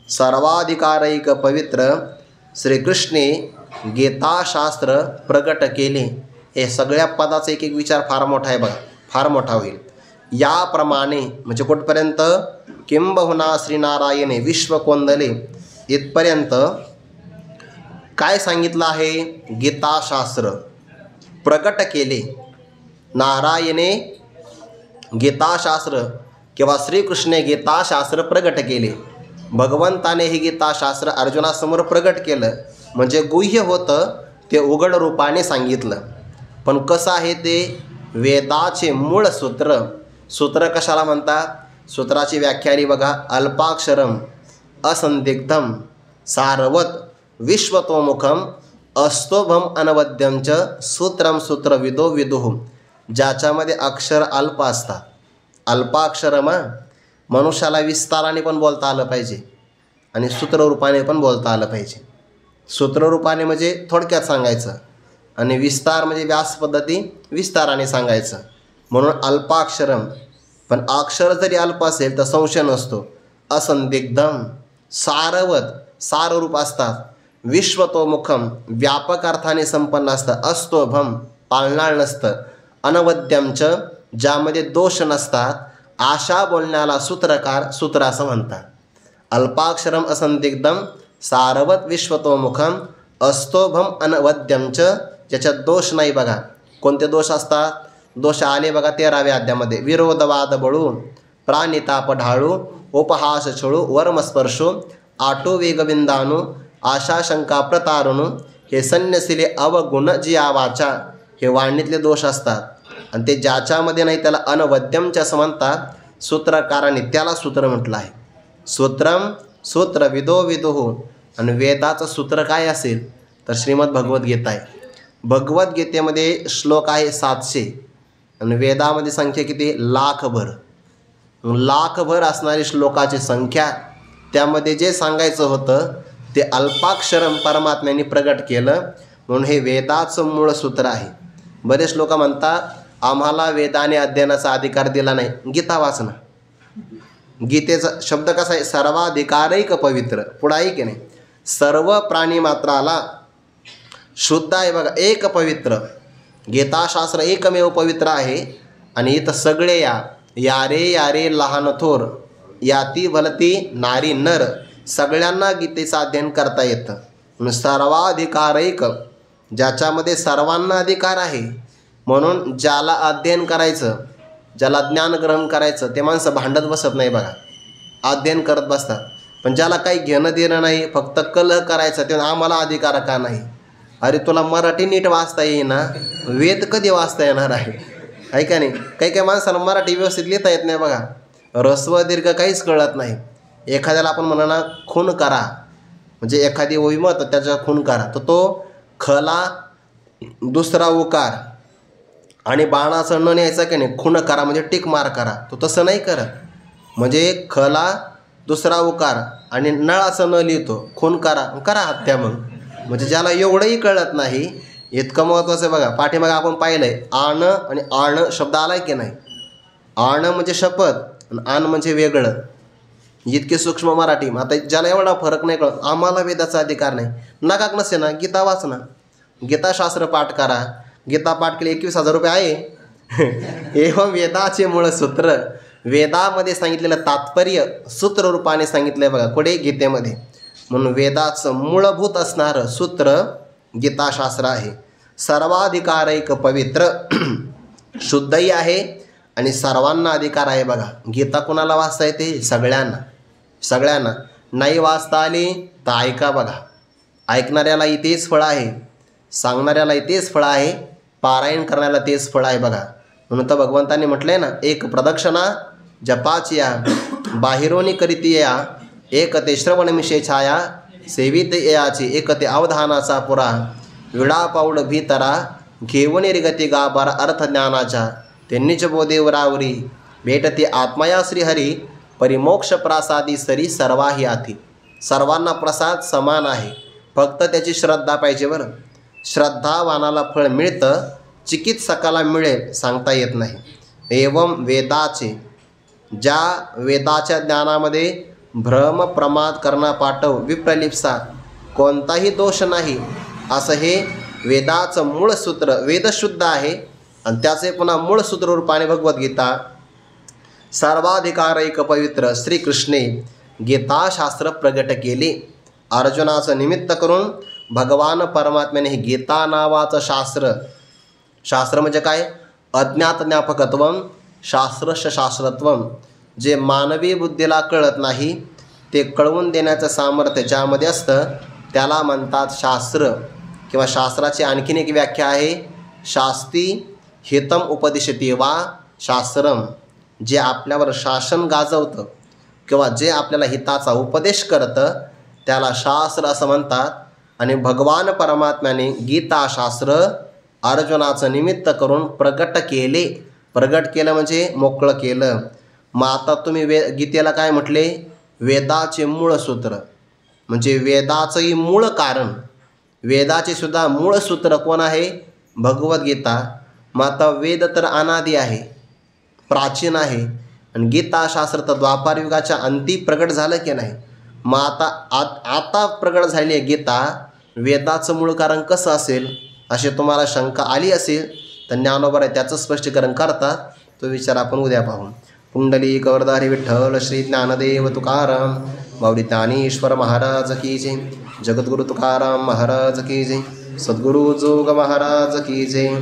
सर्वाधिकारैक पवित्र श्रीकृष्णे गीताशास्त्र प्रगट केले. हे सगळ्या पदाचा एक एक विचार फार मोठा आहे बघा, फार मोठा होईल. याप्रमाणे म्हणजे कुठपर्यंत? किंबहुना श्रीनारायणे विश्व कोंदले इथपर्यंत काय सांगितलं आहे? गीताशास्त्र प्रगट केले. नारायणे गीताशास्त्र किंवा श्रीकृष्णे गीताशास्त्र प्रगट केले. भगवंताने हे गीताशास्त्र अर्जुनासमोर प्रगट केलं, म्हणजे गुह्य होतं ते उघड रूपाने सांगितलं. पण कसं आहे ते? वेदाचे मूळ सूत्र. सूत्र कशाला म्हणतात? सूत्राची व्याख्यारी बघा. अल्पाक्षरम असंदिग्धम सारवत विश्वतोमुखम अस्तोभम अनवद्यम च सूत्रम सूत्रविदो विदुः. ज्याच्यामध्ये अक्षर अल्प असतात. अल्पाक्षरमा मनुष्याला विस्ताराने पण बोलता आलं पाहिजे आणि सूत्ररूपाने पण बोलता आलं पाहिजे. सूत्ररूपाने म्हणजे थोडक्यात सांगायचं, आणि विस्तार म्हणजे व्यास पद्धती विस्ताराने सांगायचं. म्हणून अल्पाक्षरम. पण अक्षर जरी अल्प असेल तर संशय नसतो. असंदिग्धम सारवत साररूप असतात. विश्वतोमुखम व्यापक अर्थाने संपन्न असतं, अस्तोभम पाळणाळ नसतं, अनवद्यमच ज्यामध्ये दोष नसतात, आशा बोलण्याला सूत्रकार सूत्र असं म्हणतात. अल्पाक्षरम असंदिग्धम सारवत विश्वतोमुखम अस्तोभम अनवद्यमच ज्याच्यात दोष नाही. बघा कोणते दोष असतात, दोष आले बघा 13व्या अध्यायामध्ये. विरोधवाद बळू, प्राणिताप ढाळू, उपहास छळू, वर्मस्पर्शू, आटो वेगविंदाणू, आशा शंका प्रतारणू, हे सन्यसिले अवगुण जी आवाचा, हे वाणीतले दोष असतात. आणि ते ज्याच्यामध्ये नाही त्याला अनवद्यमच्या असं म्हणतात. सूत्रकाराने त्याला सूत्र म्हटलं आहे. सूत्रम सूत्र विदो विदुः. आणि वेदाचं सूत्र काय असेल तर श्रीमद भगवद्गीता आहे. भगवद्गीतेमध्ये श्लोक आहे 700 आणि वेदामध्ये संख्या किती, लाखभर. लाखभर असणारी श्लोकाची संख्या. त्यामध्ये जे सांगायचं होतं ते अल्पाक्षरम परमात्म्याने प्रगट केलं, म्हणून हे वेदाचं मूळ सूत्र आहे. बरेच लोक म्हणतात आम्हाला वेदाने अध्ययनाचा अधिकार दिला नाही. गीता वाचना. गीतेचा शब्द कसा आहे, सर्वाधिकारैक पवित्र. पुढं आहे की नाही, सर्व प्राणीमात्राला शुद्ध आहे बघा, एक पवित्र. गीताशास्त्र एकमेव पवित्र आहे. आणि इथं सगळे यारे यारे लहान थोर, याती भलती नारी नर, सगळ्यांना गीतेचं अध्ययन करता येतं. सर्वाधिकारैक ज्याच्यामध्ये सर्वांना अधिकार आहे. म्हणून ज्याला अध्ययन करायचं, ज्याला ज्ञान ग्रहण करायचं ते माणसं भांडत बसत नाही बघा, अध्ययन करत बसतात. पण ज्याला काही घेणं देणं नाही, फक्त कलह करायचं, ते आम्हाला अधिकार का नाही. अरे तुला मराठी नीट वाचता येईना, वेद कधी वाचता येणार आहे का नाही. काही काही माणसाला मराठी व्यवस्थित लिहिता येत नाही बघा, ऱ्हस्व दीर्घ काहीच कळत नाही. एखाद्याला आपण म्हणा खून करा, म्हणजे एखादी ओविमत त्याचा खून करा, तर तो खला दुसरा उकार आणि बाणाचं न न्यायचं की नाही, खून करा म्हणजे टिक मार करा. तो तसं नाही करत. म्हणजे खला दुसरा उकार आणि नळाचं न लिहितो, खून करा, करा हत्या. मग म्हणजे ज्याला एवढंही कळत नाही, इतकं महत्त्वाचं आहे बघा. पाठीमागे आपण पाहिलं आहे आण आणि आण शब्द आला की नाही. आण म्हणजे शपथ आणि आण म्हणजे वेगळं. इतके सूक्ष्म मराठी. आता ज्याला एवढा फरक नाही कळत, आम्हाला वेदाचा अधिकार नाही, नका नसे ना, गीता वाचना, गीताशास्त्र पाठ करा. गीता पाठ केले 21,000 रुपये आहे. एवं वेदाचे मूळ सूत्र, वेदामध्ये सांगितलेलं तात्पर्य सूत्ररूपाने सांगितलं आहे बघा, कुठे, गीतेमध्ये. म्हणून वेदाचं मूलभूत असणारं सूत्र गीताशास्त्र आहे. सर्वाधिकारैक पवित्र, शुद्धही आहे आणि सर्वांना अधिकार आहे बघा. गीता कुणाला वाचता येते, सगळ्यांना. सगळ्यांना. नाही वाचता आली तर ऐका बघा, ऐकणाऱ्यालाही तेच फळ आहे, सांगणाऱ्यालाही तेच फळ आहे, पारायण करण्याला तेच फळ आहे बघा. म्हणून तर भगवंतांनी म्हटलं आहे ना, एक प्रदक्षिणा जपाची या, बाहिरोनी करीती या, एक ते श्रवणमिषे छाया, सेवित याची एक ते अवधानाचा पुरा, विडा पाऊड भीतरा, घेऊन रिगती गाभार अर्थ ज्ञानाच्या, त्यांनीच बोधेवरावरी, भेटती आत्मया श्रीहरी, परिमोक्ष प्रासादी सरी सर्वाही आती. सर्वांना प्रसाद समान आहे, फक्त त्याची श्रद्धा पाहिजे बरं. श्रद्धावानाला फळ मिळतं, चिकित्सकाला मिळेल सांगता येत नाही. एवं वेदाचे, ज्या वेदाच्या ज्ञानामध्ये भ्रम प्रमाद करणा पाठव विप्रलिप्सा कोणताही दोष नाही, असं हे वेदाचं मूळ सूत्र. वेदशुद्ध आहे आणि त्याचे पुन्हा मूळ सूत्र रूपाने भगवद्गीता. सर्वाधिकारैक पवित्र श्रीकृष्णे गीताशास्त्र प्रगट केले. अर्जुनाचं निमित्त करून भगवान परमात्म्याने हे गीता नावाचं शास्त्र, शास्त्र म्हणजे काय, अज्ञात ज्ञापकत्वम शास्त्रस्य शास्त्रत्वम, जे मानवी बुद्धीला कळत नाही ते कळवून देण्याचं सामर्थ्य ज्यामध्ये असतं त्याला म्हणतात शास्त्र. किंवा शास्त्राची आणखीन एक व्याख्या आहे, शास्ती हितम उपदिशती वा शास्त्रम, जे आपल्यावर शासन गाजवतं किंवा जे आपल्याला हिताचा उपदेश करतं त्याला शास्त्र असं म्हणतात. आणि भगवान परमात्म्याने गीताशास्त्र अर्जुनाचं निमित्त करून प्रगट केले. प्रगट केलं म्हणजे मोकळं केलं. मग आता तुम्ही गीतेला काय म्हटले, वेदाचे मूळ सूत्र, म्हणजे वेदाचंही मूळ कारण, वेदाचे सुद्धा मूळ सूत्र कोण आहे, भगवद्गीता. मग आता वेद तर अनादी आहे, प्राचीन आहे, आणि गीताशास्त्र तर द्वापार युगाच्या अंती प्रगट झालं की नाही. मग आता प्रगट झाली आहे गीता, वेदाचं मूळ कारण कसं असेल अशी तुम्हाला शंका आली असेल तर ज्ञानोबा त्याचं स्पष्टीकरण करतात. तो विचार आपण उद्या पाहू. पुंडलिक वरदारी विठ्ठल श्री ज्ञानदेव तुकाराम माऊली ज्ञानेश्वर महाराज की जय. जगद्गुरु तुकाराम महाराज की जय. सद्गुरु जोग महाराज की जय.